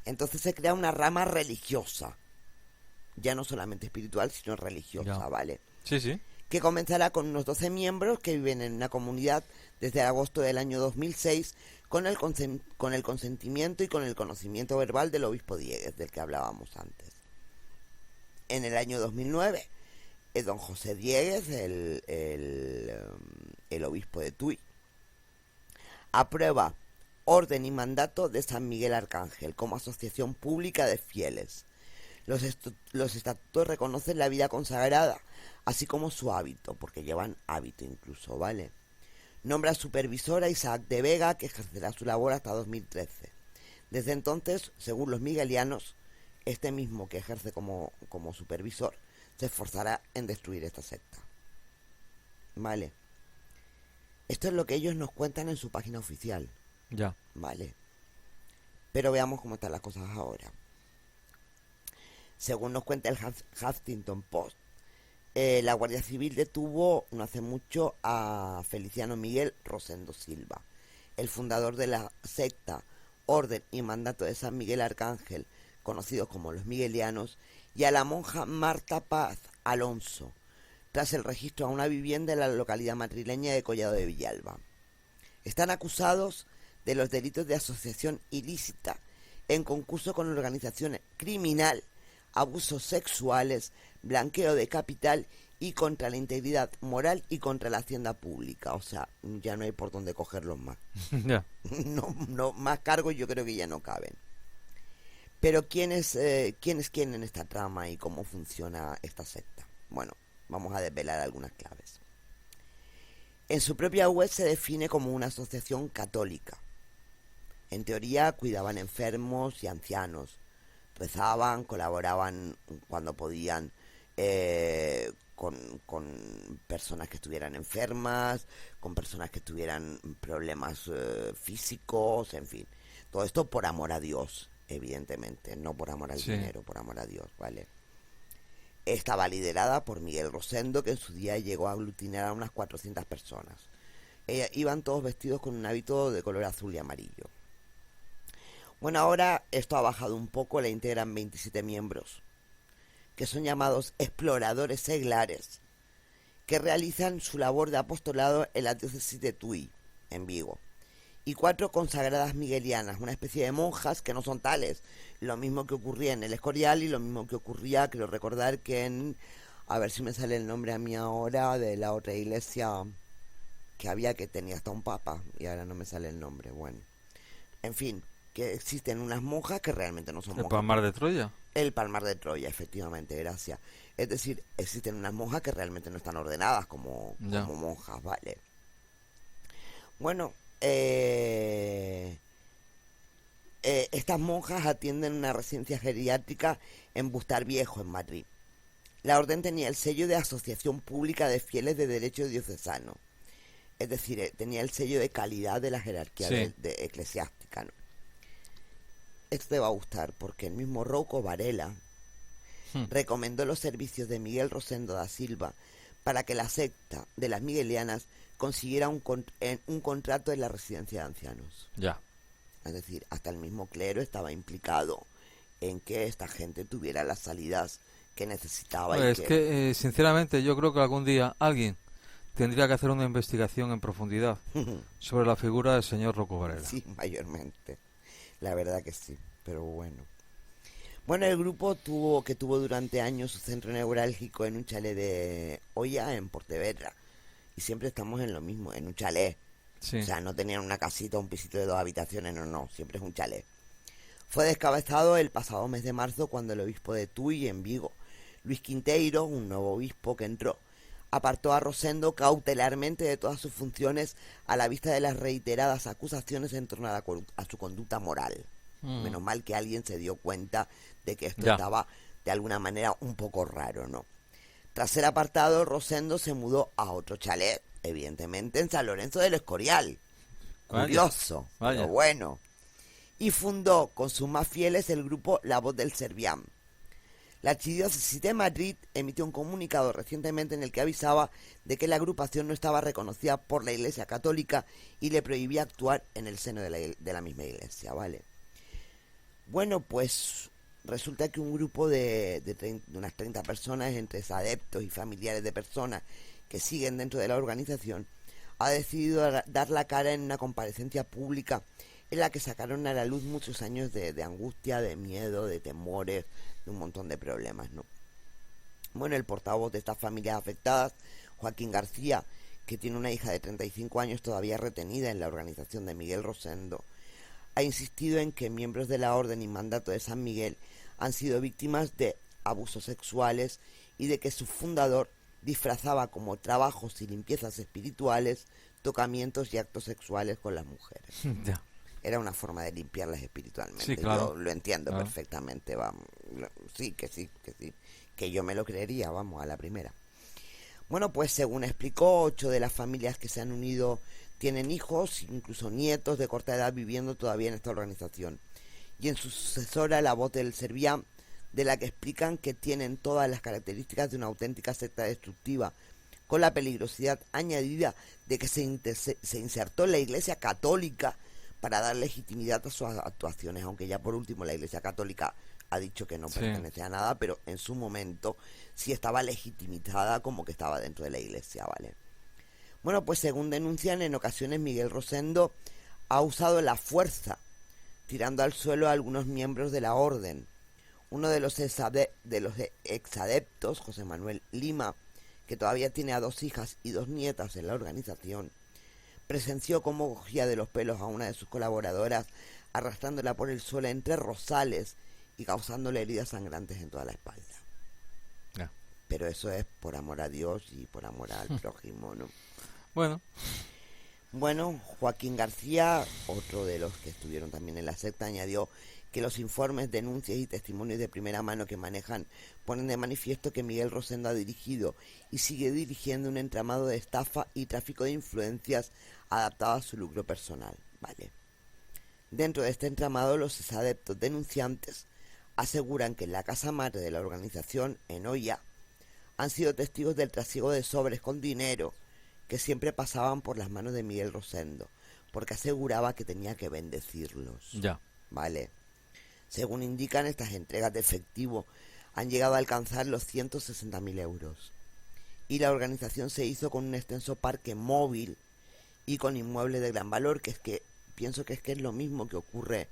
Entonces se crea una rama religiosa, ya no solamente espiritual, sino religiosa, Ya. ¿vale? Sí, sí. Que comenzará con unos 12 miembros que viven en una comunidad desde agosto del año 2006 con el consentimiento y con el conocimiento verbal del obispo Dieguez, del que hablábamos antes. En el año 2009, don José Dieguez, el obispo de Tui, aprueba orden y mandato de San Miguel Arcángel como asociación pública de fieles. Los estatutos reconocen la vida consagrada, así como su hábito, porque llevan hábito incluso, ¿vale? Nombra supervisora a Isaac de Vega, que ejercerá su labor hasta 2013. Desde entonces, según los miguelianos, este mismo que ejerce como supervisor se esforzará en destruir esta secta. ¿Vale? Esto es lo que ellos nos cuentan en su página oficial. Ya. ¿Vale? Pero veamos cómo están las cosas ahora. Según nos cuenta el Huffington Post, la Guardia Civil detuvo no hace mucho a Feliciano Miguel Rosendo Silva, el fundador de la secta Orden y Mandato de San Miguel Arcángel, conocidos como los miguelianos, y a la monja Marta Paz Alonso, tras el registro a una vivienda en la localidad madrileña de Collado de Villalba. Están acusados de los delitos de asociación ilícita en concurso con organización criminal, abusos sexuales, blanqueo de capital y contra la integridad moral y contra la hacienda pública. O sea, ya no hay por dónde cogerlos más. Ya. No, más cargos yo creo que ya no caben. Pero ¿quién es quién en esta trama y cómo funciona esta secta? Bueno, vamos a desvelar algunas claves. En su propia web se define como una asociación católica. En teoría cuidaban enfermos y ancianos, rezaban, colaboraban cuando podían con personas que estuvieran enfermas, con personas que tuvieran problemas físicos, en fin. Todo esto por amor a Dios, evidentemente, no por amor al dinero, por amor a Dios, ¿vale? Estaba liderada por Miguel Rosendo, que en su día llegó a aglutinar a unas 400 personas. Iban todos vestidos con un hábito de color azul y amarillo. Bueno, ahora esto ha bajado un poco, la integran 27 miembros, que son llamados exploradores seglares, que realizan su labor de apostolado en la diócesis de Tui, en Vigo. Y 4 consagradas miguelianas, una especie de monjas que no son tales. Lo mismo que ocurría en el Escorial y lo mismo que ocurría, creo recordar, que en... A ver si me sale el nombre a mí ahora, de la otra iglesia que había, que tenía hasta un papa, y ahora no me sale el nombre. Bueno, en fin, que existen unas monjas que realmente no son ¿El monjas. Palmar de Troya? El Palmar de Troya, efectivamente, gracias. Es decir, existen unas monjas que realmente no están ordenadas como monjas, ¿vale? Bueno, estas monjas atienden una residencia geriátrica en Bustar Viejo, en Madrid. La orden tenía el sello de Asociación Pública de Fieles de Derecho Diocesano. Es decir, tenía el sello de calidad de la jerarquía de eclesiástica, ¿no? Esto te va a gustar porque el mismo Rouco Varela recomendó los servicios de Miguel Rosendo da Silva para que la secta de las miguelianas consiguiera un contrato en la residencia de ancianos. Ya. Es decir, hasta el mismo clero estaba implicado en que esta gente tuviera las salidas que necesitaba. Pues es que, sinceramente, yo creo que algún día alguien tendría que hacer una investigación en profundidad sobre la figura del señor Rouco Varela. Sí, mayormente. La verdad que sí, pero bueno. Bueno, el grupo tuvo durante años su centro neurálgico en un chalet de Oya, en Pontevedra. Y siempre estamos en lo mismo, en un chalet. Sí. O sea, no tenían una casita, un pisito de 2 habitaciones, no, siempre es un chalet. Fue descabezado el pasado mes de marzo cuando el obispo de Tui, en Vigo, Luis Quinteiro, un nuevo obispo que entró, apartó a Rosendo cautelarmente de todas sus funciones a la vista de las reiteradas acusaciones en torno a su conducta moral. Menos mal que alguien se dio cuenta de que esto estaba de alguna manera un poco raro, ¿no? Tras ser apartado, Rosendo se mudó a otro chalet, evidentemente en San Lorenzo del Escorial. Curioso, pero bueno. Y fundó con sus más fieles el grupo La Voz del Serviam. La Archidiócesis de Madrid emitió un comunicado recientemente en el que avisaba de que la agrupación no estaba reconocida por la Iglesia Católica y le prohibía actuar en el seno de la misma Iglesia, ¿vale? Bueno, pues resulta que un grupo de unas 30 personas, entre adeptos y familiares de personas que siguen dentro de la organización, ha decidido dar la cara en una comparecencia pública en la que sacaron a la luz muchos años de angustia, de miedo, de temores, de un montón de problemas, ¿no? Bueno, el portavoz de estas familias afectadas, Joaquín García, que tiene una hija de 35 años todavía retenida en la organización de Miguel Rosendo, ha insistido en que miembros de la Orden y Mandato de San Miguel han sido víctimas de abusos sexuales y de que su fundador disfrazaba como trabajos y limpiezas espirituales, tocamientos y actos sexuales con las mujeres. Ya. Era una forma de limpiarlas espiritualmente. Sí, claro. Yo lo entiendo perfectamente, vamos. Sí, que yo me lo creería, vamos, a la primera. Bueno, pues según explicó, 8 de las familias que se han unido tienen hijos, incluso nietos de corta edad viviendo todavía en esta organización. Y en su sucesora, La Voz del Serviam, de la que explican que tienen todas las características de una auténtica secta destructiva, con la peligrosidad añadida de que se insertó en la Iglesia Católica para dar legitimidad a sus actuaciones, aunque ya por último la Iglesia Católica ha dicho que no pertenece a nada, pero en su momento sí estaba legitimizada como que estaba dentro de la Iglesia, ¿vale? Bueno, pues según denuncian, en ocasiones Miguel Rosendo ha usado la fuerza, tirando al suelo a algunos miembros de la orden. Uno de los exadeptos, José Manuel Lima, que todavía tiene a 2 hijas y 2 nietas en la organización, presenció cómo cogía de los pelos a una de sus colaboradoras, arrastrándola por el suelo entre rosales y causándole heridas sangrantes en toda la espalda. Pero eso es por amor a Dios y por amor al prójimo, ¿no? Bueno, Joaquín García, otro de los que estuvieron también en la secta, añadió que los informes, denuncias y testimonios de primera mano que manejan ponen de manifiesto que Miguel Rosendo ha dirigido y sigue dirigiendo un entramado de estafa y tráfico de influencias adaptado a su lucro personal, ¿vale? Dentro de este entramado, los adeptos denunciantes aseguran que en la casa madre de la organización, en Oya, han sido testigos del trasiego de sobres con dinero que siempre pasaban por las manos de Miguel Rosendo, porque aseguraba que tenía que bendecirlos. Ya. ¿vale? Según indican, estas entregas de efectivo han llegado a alcanzar los 160.000 euros. Y la organización se hizo con un extenso parque móvil y con inmuebles de gran valor, que es que pienso que es lo mismo que ocurre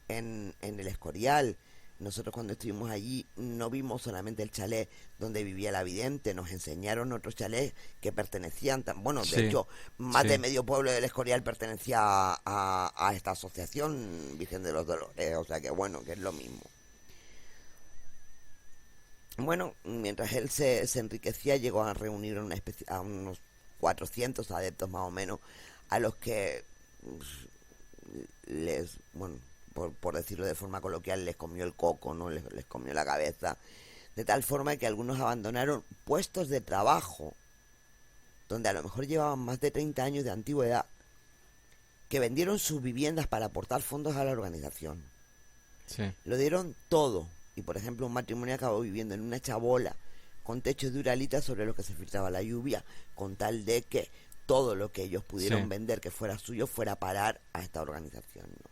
en el Escorial. Nosotros cuando estuvimos allí no vimos solamente el chalet donde vivía la vidente, nos enseñaron otros chalets que pertenecían, bueno, de Sí, hecho, más sí. de medio pueblo del Escorial pertenecía a esta asociación Virgen de los Dolores, o sea que bueno, que es lo mismo. Bueno, mientras él se enriquecía, llegó a reunir a unos 400 adeptos más o menos, a los que bueno, por decirlo de forma coloquial, les comió el coco, ¿no? Les comió la cabeza, de tal forma que algunos abandonaron puestos de trabajo, donde a lo mejor llevaban más de 30 años de antigüedad, que vendieron sus viviendas para aportar fondos a la organización. Sí. Lo dieron todo. Y por ejemplo, un matrimonio acabó viviendo en una chabola con techos de uralita sobre los que se filtraba la lluvia, con tal de que todo lo que ellos pudieron Sí. vender que fuera suyo fuera a parar a esta organización, ¿no?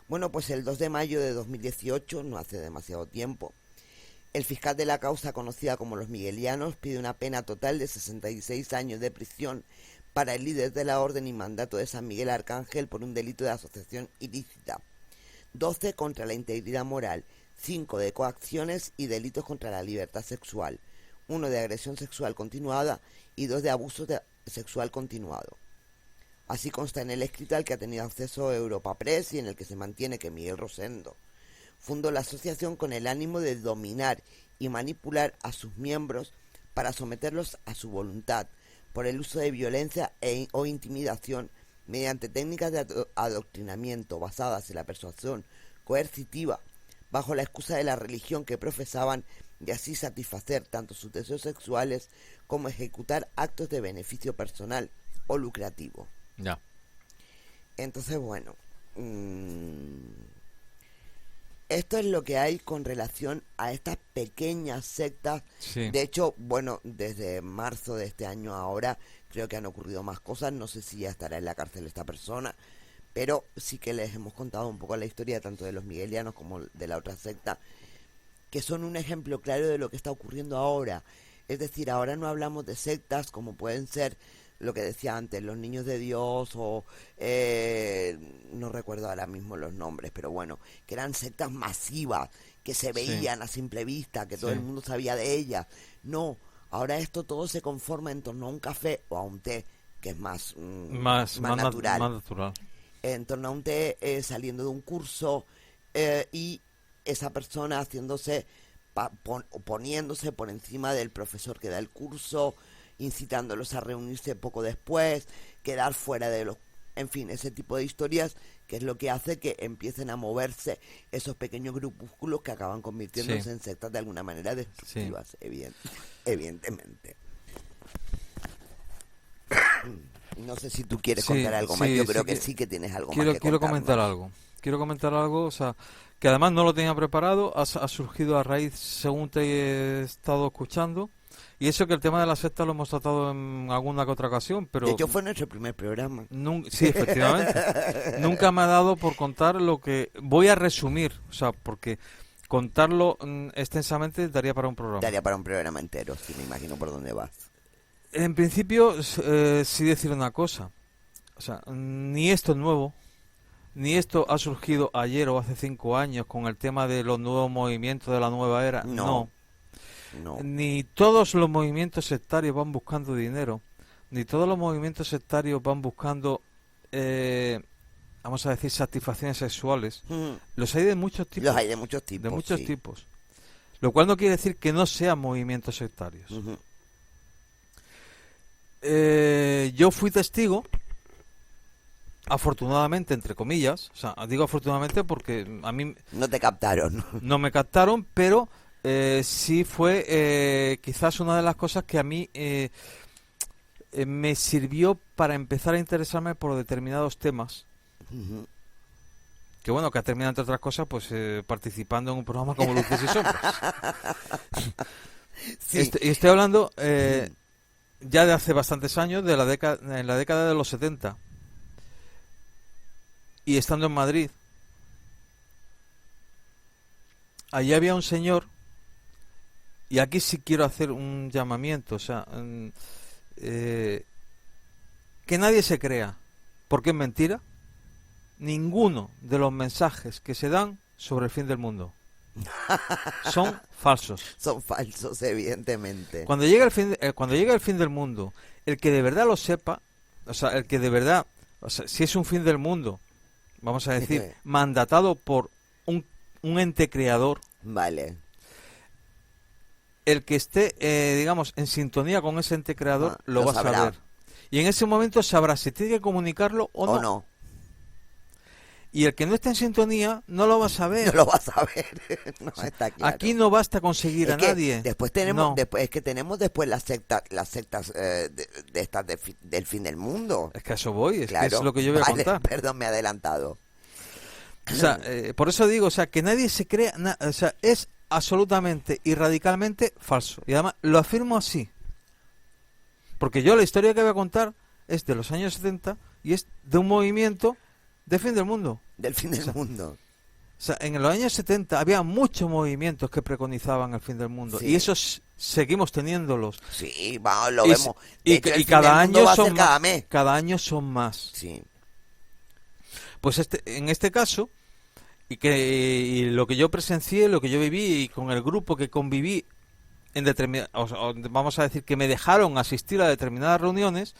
Bueno, pues el 2 de mayo de 2018, no hace demasiado tiempo, el fiscal de la causa conocida como los miguelianos pide una pena total de 66 años de prisión para el líder de la orden y mandato de San Miguel Arcángel por un delito de asociación ilícita, 12 contra la integridad moral, 5 de coacciones y delitos contra la libertad sexual, 1 de agresión sexual continuada y 2 de abuso sexual continuado. Así consta en el escrito al que ha tenido acceso Europa Press y en el que se mantiene que Miguel Rosendo fundó la asociación con el ánimo de dominar y manipular a sus miembros para someterlos a su voluntad por el uso de violencia o intimidación mediante técnicas de adoctrinamiento basadas en la persuasión coercitiva bajo la excusa de la religión que profesaban y así satisfacer tanto sus deseos sexuales como ejecutar actos de beneficio personal o lucrativo. Ya. Entonces, bueno, esto es lo que hay con relación a estas pequeñas sectas. Sí. De hecho, bueno, desde marzo de este año ahora creo que han ocurrido más cosas. No sé si ya estará en la cárcel esta persona, pero sí que les hemos contado un poco la historia tanto de los miguelianos como de la otra secta, que son un ejemplo claro de lo que está ocurriendo ahora. Es decir, ahora no hablamos de sectas como pueden ser lo que decía antes, los niños de Dios o no recuerdo ahora mismo los nombres, pero bueno, que eran sectas masivas, que se veían a simple vista, que todo el mundo sabía de ellas. No, ahora esto todo se conforma en torno a un café o a un té, que es más natural. Más natural. En torno a un té, saliendo de un curso y esa persona haciéndose, poniéndose por encima del profesor que da el curso, incitándolos a reunirse poco después, quedar fuera de los... En fin, ese tipo de historias que es lo que hace que empiecen a moverse esos pequeños grupúsculos que acaban convirtiéndose en sectas de alguna manera destructivas, evidentemente. No sé si tú quieres contar algo más, yo creo que sí que tienes algo más que quiero comentar algo. Quiero comentar algo, o sea, que además no lo tenía preparado, ha surgido a raíz, según te he estado escuchando. Y eso que el tema de la secta lo hemos tratado en alguna que otra ocasión, pero... De hecho fue nuestro primer programa. Sí, efectivamente. Nunca me ha dado por contar lo que... Voy a resumir, o sea, porque contarlo extensamente daría para un programa. Daría para un programa entero, sí, me imagino por dónde vas. En principio, sí decir una cosa. O sea, ni esto es nuevo, ni esto ha surgido ayer o hace 5 años con el tema de los nuevos movimientos de la nueva era. No. Ni todos los movimientos sectarios van buscando dinero, ni todos los movimientos sectarios van buscando, vamos a decir, satisfacciones sexuales. Los hay de muchos tipos. Los hay de muchos tipos. De muchos tipos. Lo cual no quiere decir que no sean movimientos sectarios. Yo fui testigo, afortunadamente, entre comillas, o sea, digo afortunadamente porque a mí... No te captaron. No me captaron, pero... sí fue quizás una de las cosas que a mí me sirvió para empezar a interesarme por determinados temas. Que bueno, que ha terminado entre otras cosas pues participando en un programa como Luces y Sombras. Sí. Estoy hablando ya de hace bastantes años, en la década de los 70. Y estando en Madrid, allí había un señor, y aquí sí quiero hacer un llamamiento, o sea, que nadie se crea, porque es mentira, ninguno de los mensajes que se dan sobre el fin del mundo son falsos. Son falsos, evidentemente. Cuando llega el fin del mundo, el que de verdad lo sepa, o sea, el que de verdad, o sea, si es un fin del mundo, vamos a decir, mandatado por un ente creador, Vale. el que esté, digamos, en sintonía con ese ente creador, lo va a sabrá. saber. Y en ese momento sabrá si tiene que comunicarlo o no. Y el que no está en sintonía no lo va a saber. No lo vas a ver. No, está claro. Aquí no basta conseguir a nadie. Después tenemos, es que tenemos después las sectas de estas del fin del mundo. Es que a eso voy, es Claro. que es lo que yo voy a contar. Perdón, me he adelantado. O sea, por eso digo, o sea, que nadie se crea, o sea, es absolutamente y radicalmente falso. Y además lo afirmo así. Porque yo la historia que voy a contar es de los años 70 y es de un movimiento de fin del mundo. Del fin del mundo. O sea, en los años 70 había muchos movimientos que preconizaban el fin del mundo. Sí. Y esos seguimos teniéndolos. Sí, vamos, lo vemos. De Y hecho, el fin cada del mundo año va a son ser más. cada mes. Cada año son más. Sí. Pues en este caso, y lo que yo presencié, lo que yo viví, y con el grupo que conviví en vamos a decir que me dejaron asistir a determinadas reuniones,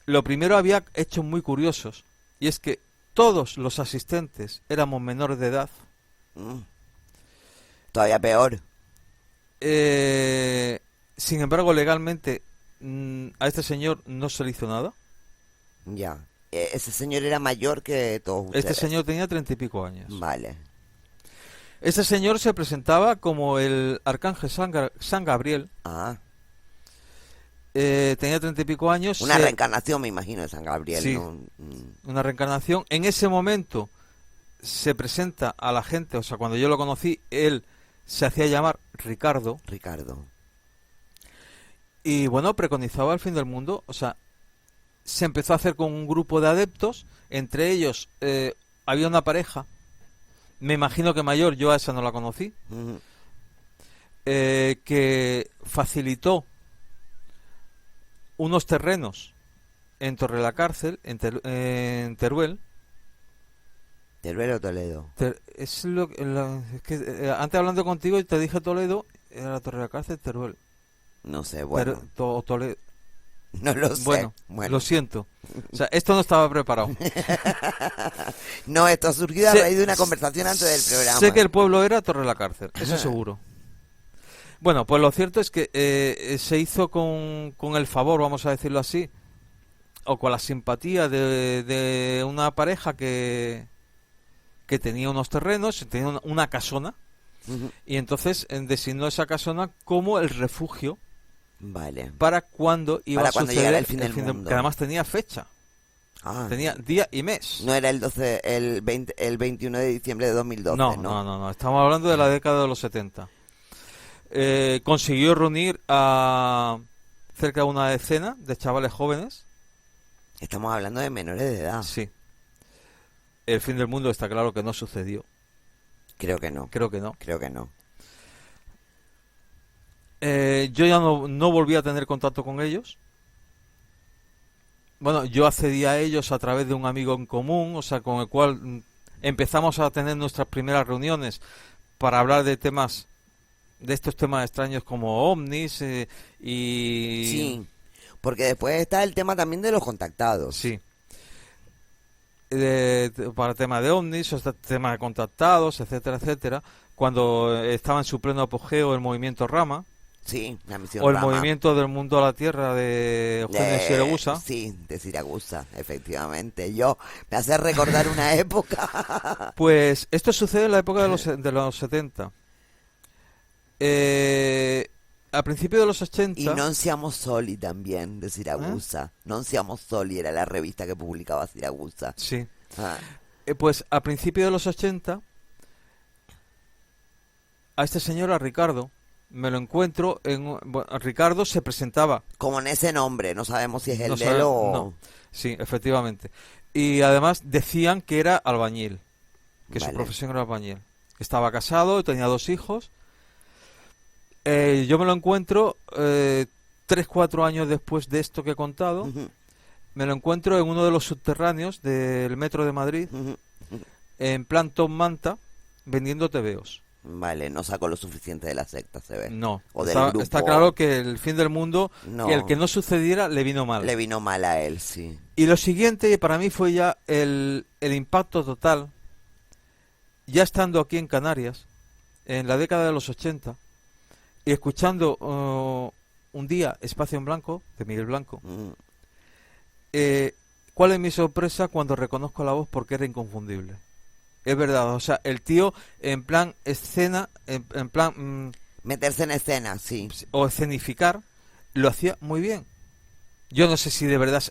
lo primero había hechos muy curiosos, y es que todos los asistentes éramos menores de edad. Todavía peor. Sin embargo, legalmente a este señor no se le hizo nada. Ya. Ese señor era mayor que todos ustedes. Este señor tenía 30 y pico años. Vale. Este señor se presentaba como el arcángel San Gabriel. Ah. Tenía 30 y pico años. Una reencarnación, me imagino, de San Gabriel. Sí, ¿no? una reencarnación. En ese momento se presenta a la gente, o sea, cuando yo lo conocí, él se hacía llamar Ricardo. Y bueno, preconizaba el fin del mundo. O sea, se empezó a hacer con un grupo de adeptos. Entre ellos había una pareja, me imagino que mayor, yo a esa no la conocí, que facilitó unos terrenos en Torrelacárcel, en Teruel. ¿Teruel o Toledo? Es que antes hablando contigo te dije Toledo, era Torrelacárcel, Teruel. No sé, bueno. Toledo. No lo sé. Bueno, lo siento. O sea, esto no estaba preparado. No, esto ha surgido a raíz de una conversación antes del programa. Sé que el pueblo era Torrelacárcel, eso seguro. Bueno, pues lo cierto es que se hizo con el favor, vamos a decirlo así, o con la simpatía de una pareja que tenía unos terrenos, tenía una casona, y entonces designó esa casona como el refugio. Vale. Para cuando iba a suceder el fin del mundo. Que además tenía fecha. Tenía día y mes. No era el 21 de diciembre de 2012, no. Estamos hablando de la década de los 70. Consiguió reunir a cerca de una decena de chavales jóvenes. Estamos hablando de menores de edad. Sí. El fin del mundo está claro que no sucedió. Creo que no. Yo ya no volví a tener contacto con ellos. Bueno, yo accedí a ellos a través de un amigo en común, o sea, con el cual empezamos a tener nuestras primeras reuniones para hablar de estos temas extraños como ovnis y... Sí, porque después está el tema también de los contactados. Sí. Para el tema de ovnis, o tema de contactados, etcétera, etcétera. Cuando estaba en su pleno apogeo el movimiento Rama. Sí, la misión o el Rama. movimiento del mundo a la tierra de Eugenio Siragusa. Sí, de Siragusa, efectivamente. Me hace recordar una época. Pues esto sucede en la época de los 70. A principios de los 80. Y Non siamo soli también, de Siragusa. Non siamo soli era la revista que publicaba Siragusa. Sí. Pues a principios de los 80, a este señor, a Ricardo, me lo encuentro Ricardo se presentaba como en ese nombre, no sabemos si es el de él o... No. Sí, efectivamente. Y además decían que era albañil. que su Vale. profesión era albañil. Estaba casado, tenía 2 hijos. Yo me lo encuentro 3-4 años después de esto que he contado. Ujú, Me lo encuentro en uno de los subterráneos del metro de Madrid, ujú. en plan Tom Manta, vendiendo tebeos. Vale, no sacó lo suficiente de la secta, se ve. No, O del está, grupo. está claro que el fin del mundo, No. que el que no sucediera, le vino mal. Le vino mal a él, sí. Y lo siguiente, para mí, fue ya el impacto total, ya estando aquí en Canarias, en la década de los 80, y escuchando un día Espacio en Blanco, de Miguel Blanco. Mm, ¿Cuál es mi sorpresa cuando reconozco la voz? Porque era inconfundible. Es verdad, o sea, el tío en plan escena, en plan Meterse en escena, sí. o escenificar, lo hacía muy bien. Yo no sé si de verdad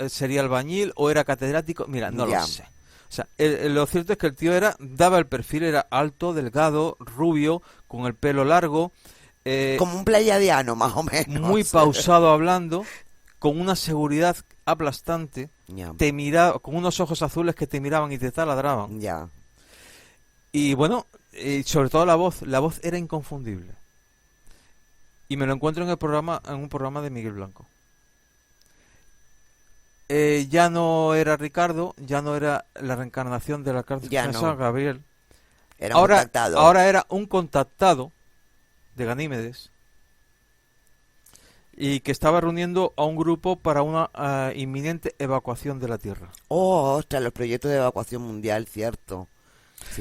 sería albañil o era catedrático, mira, no Ya. lo sé. O sea, lo cierto es que el tío daba el perfil, era alto, delgado, rubio, con el pelo largo, Como un pleiadiano, más o menos. muy pausado hablando, con una seguridad aplastante, Ya, te miraba, con unos ojos azules que te miraban y te taladraban. ya. Y bueno, sobre todo la voz era inconfundible. Y me lo encuentro en un programa de Miguel Blanco. Ya no era Ricardo, ya no era la reencarnación del Ya arcángel no. Gabriel. Era un contactado. Ahora era un contactado de Ganímedes y que estaba reuniendo a un grupo para una inminente evacuación de la Tierra. Oh, ostras, los proyectos de evacuación mundial, cierto.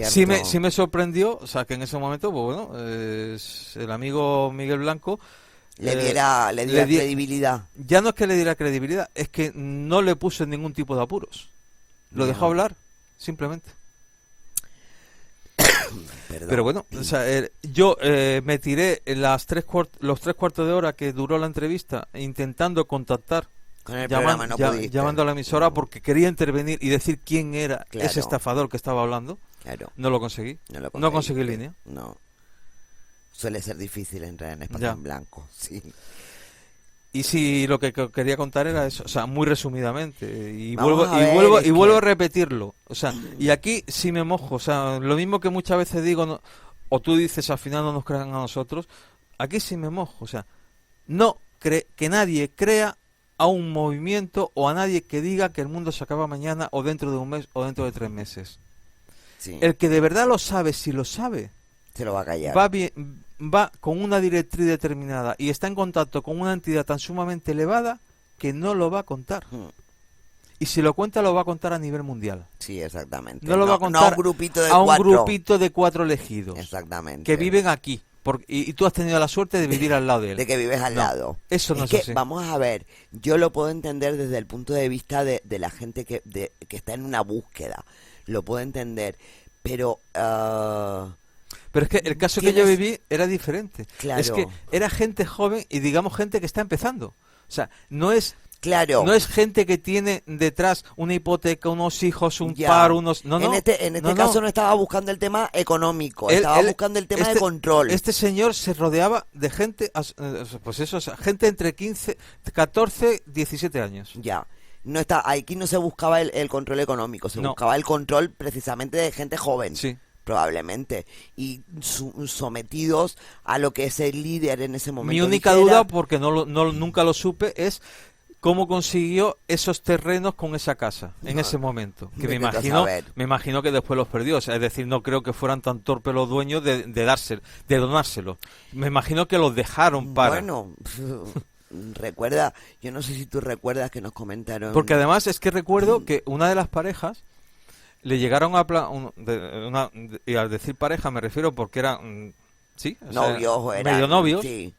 Sí me sorprendió, o sea, que en ese momento, pues bueno, el amigo Miguel Blanco Le diera credibilidad. ya no es que le diera credibilidad, es que no le puso en ningún tipo de apuros. Lo Ya. dejó hablar, simplemente. Perdón. Pero bueno, o sea, yo me tiré los 3 cuartos de hora que duró la entrevista intentando contactar, Con el programa no pudiste. llamando a la emisora No, porque quería intervenir y decir quién era Claro. ese estafador que estaba hablando. claro, No lo conseguí. no lo No conseguí conseguiste. línea. No. Suele ser difícil entrar en espacio Ya. en blanco, sí. Y sí, lo que quería contar era eso, o sea, muy resumidamente. Y Vamos vuelvo, a y ver, vuelvo, es y vuelvo que- a repetirlo. O sea, y aquí sí me mojo. O sea, lo mismo que muchas veces digo, o tú dices al final no nos crean a nosotros. Aquí sí me mojo. O sea, no que nadie crea a un movimiento o a nadie que diga que el mundo se acaba mañana o dentro de un mes o dentro de 3 meses. Sí, El que de verdad lo sabe, si lo sabe, se lo va a callar. va con una directriz determinada y está en contacto con una entidad tan sumamente elevada que no lo va a contar. Mm, Y si lo cuenta, lo va a contar a nivel mundial. Sí, exactamente. No lo va a No contar a un grupito de a un 4. grupito de 4 elegidos Exactamente. que viven aquí. Y tú has tenido la suerte de vivir al lado de él. De que vives al No, lado. eso no es es que, así. vamos a ver, yo lo puedo entender desde el punto de vista de la gente que está en una búsqueda. Lo puedo entender. Pero, Pero es que el caso que yo tienes- viví era diferente. Claro. Es que era gente joven y digamos gente que está empezando. O sea, no es claro. gente que tiene detrás una hipoteca, unos hijos, un Ya. par, unos... No, En no. este no, caso no estaba buscando el tema económico, Él- estaba él- buscando el tema de este- control. Este señor se rodeaba de gente, pues eso, o sea, gente entre 14, 17 años. Ya. No está, aquí no se buscaba el control económico, se No. buscaba el control precisamente de gente joven. Sí. Probablemente. Y sometidos a lo que es el líder en ese momento. Mi única dijera. duda, porque nunca lo supe, es cómo consiguió esos terrenos con esa casa en No, ese momento. Que vete a saber. me imagino que después los perdió. O sea, es decir, no creo que fueran tan torpes los dueños de donárselo. Me imagino que los dejaron para. Bueno, recuerda, yo no sé si tú recuerdas que nos comentaron. Porque además es que recuerdo que una de las parejas le llegaron a y al decir pareja me refiero porque eran sí, o sea, novios o eran, medio novios sí.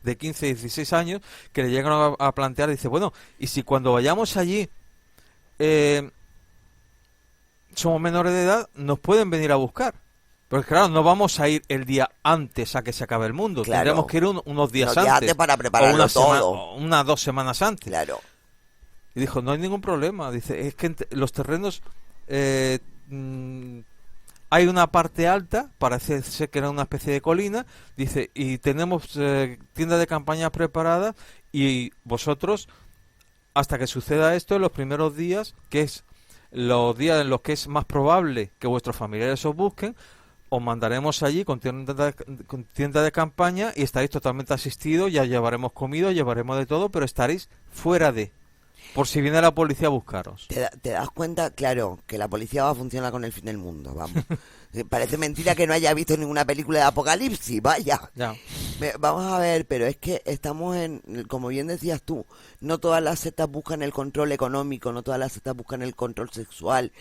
de 15, 16 años que le llegaron a plantear, dice, bueno, y si cuando vayamos allí somos menores de edad, nos pueden venir a buscar. Porque claro, no vamos a ir el día antes a que se acabe el mundo. Claro. Tendremos que ir unos días Unos días antes. para prepararlo todo. O unas 2 semanas antes. Claro. Y dijo, no hay ningún problema. Dice, es que los terrenos hay una parte alta, parece ser que era una especie de colina. Dice, y tenemos tiendas de campaña preparadas y vosotros, hasta que suceda esto, en los primeros días, que es los días en los que es más probable que vuestros familiares os busquen, os mandaremos allí con tienda de campaña y estaréis totalmente asistidos, ya llevaremos comida, llevaremos de todo, pero estaréis fuera de, por si viene la policía a buscaros. ¿Te das cuenta? Claro, que la policía va a funcionar con el fin del mundo, vamos. Parece mentira que no haya visto ninguna película de apocalipsis, vaya. Ya. Vamos a ver, pero es que estamos como bien decías tú, no todas las sectas buscan el control económico, no todas las sectas buscan el control sexual.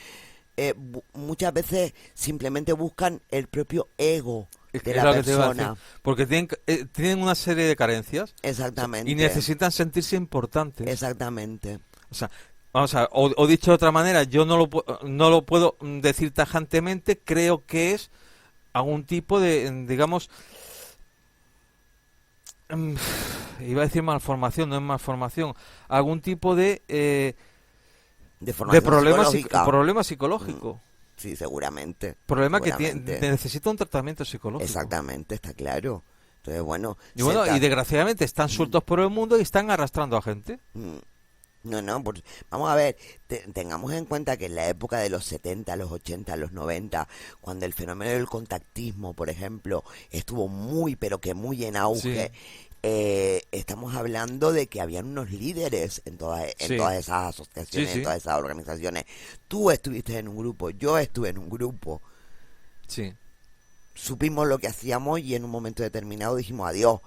Muchas veces simplemente buscan el propio ego de la lo que te iba a persona. decir, porque tienen una serie de carencias Exactamente. y necesitan sentirse importantes. Exactamente. O sea, vamos a ver, o dicho de otra manera, yo no lo puedo decir tajantemente, creo que es algún tipo de, digamos, iba a decir malformación, no es malformación, algún tipo de De problema psicológico. Sí, seguramente. Problema seguramente. que necesita un tratamiento psicológico. Exactamente, está claro. Entonces, bueno... Y desgraciadamente están sueltos por el mundo y están arrastrando a gente. No, pues, vamos a ver, tengamos en cuenta que en la época de los 70, los 80, los 90, cuando el fenómeno del contactismo, por ejemplo, estuvo muy, pero que muy en auge, estamos hablando de que habían unos líderes en todas esas asociaciones, en todas esas organizaciones. Tú estuviste en un grupo, yo estuve en un grupo. Sí. Supimos lo que hacíamos y en un momento determinado dijimos adiós.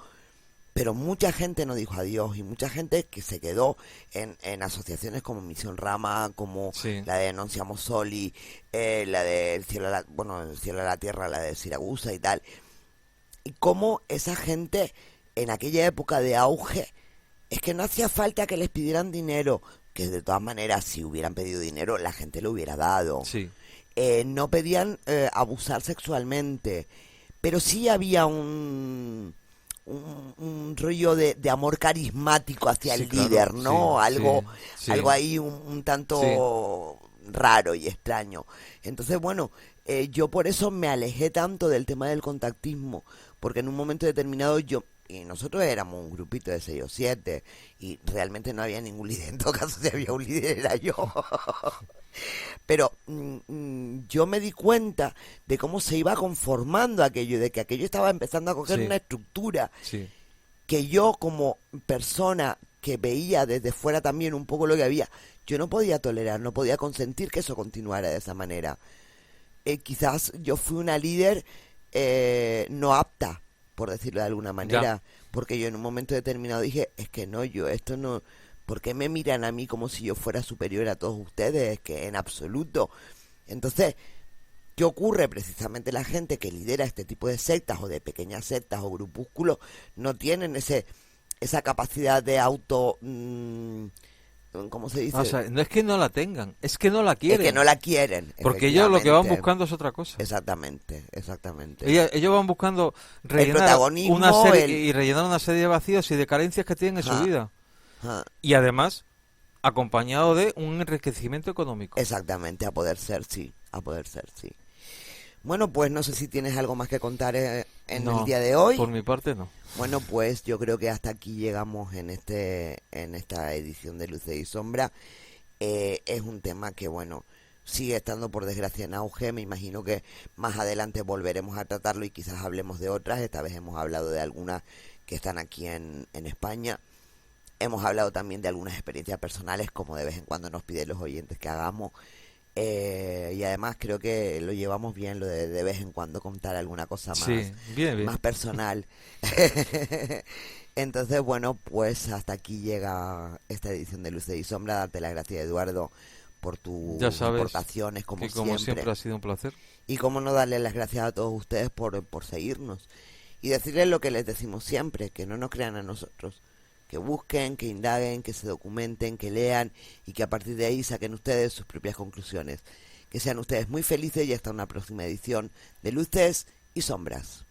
Pero mucha gente no dijo adiós y mucha gente que se quedó en asociaciones como Misión Rama, como la de Denunciamos Soli, la de El Cielo a la Tierra, la de Siragusa y tal. Y cómo esa gente en aquella época de auge, es que no hacía falta que les pidieran dinero, que de todas maneras si hubieran pedido dinero la gente lo hubiera dado. Sí. No pedían abusar sexualmente, pero sí había un rollo de amor carismático hacia el líder, ¿no? Algo ahí un tanto raro y extraño. Entonces, bueno, yo por eso me alejé tanto del tema del contactismo, porque en un momento determinado y nosotros éramos un grupito de 6 o 7 y realmente no había ningún líder. En todo caso, si había un líder era yo. Pero yo me di cuenta de cómo se iba conformando aquello, de que aquello estaba empezando a coger una estructura que yo como persona que veía desde fuera también un poco lo que había, yo no podía tolerar, no podía consentir que eso continuara de esa manera. Quizás yo fui una líder no apta, por decirlo de alguna manera, porque yo en un momento determinado dije, es que no, esto no... ¿Por qué me miran a mí como si yo fuera superior a todos ustedes? Es que en absoluto. Entonces, ¿qué ocurre? Precisamente la gente que lidera este tipo de sectas o de pequeñas sectas o grupúsculos no tienen esa capacidad de auto... ¿cómo se dice? O sea, no es que no la tengan, es que no la quieren. Es que no la quieren. Porque ellos lo que van buscando es otra cosa. Exactamente. Ellos van buscando rellenar rellenar una serie de vacíos y de carencias que tienen en su vida. Y además, acompañado de un enriquecimiento económico. Exactamente, a poder ser, sí. Bueno, pues no sé si tienes algo más que contar en el día de hoy. Por mi parte no. Bueno, pues yo creo que hasta aquí llegamos en esta edición de Luces y Sombra. Es un tema que, bueno, sigue estando por desgracia en auge. Me imagino que más adelante volveremos a tratarlo y quizás hablemos de otras. Esta vez hemos hablado de algunas que están aquí en España. Hemos hablado también de algunas experiencias personales, como de vez en cuando nos piden los oyentes que hagamos. Y además creo que lo llevamos bien, lo de vez en cuando contar alguna cosa más, bien. más personal. Entonces, bueno, pues hasta aquí llega esta edición de Luces y Sombra. Darte las gracias, Eduardo, por tus aportaciones, como siempre ha sido un placer. Y cómo no darle las gracias a todos ustedes por seguirnos. Y decirles lo que les decimos siempre, que no nos crean a nosotros. Que busquen, que indaguen, que se documenten, que lean y que a partir de ahí saquen ustedes sus propias conclusiones. Que sean ustedes muy felices y hasta una próxima edición de Luces y Sombras.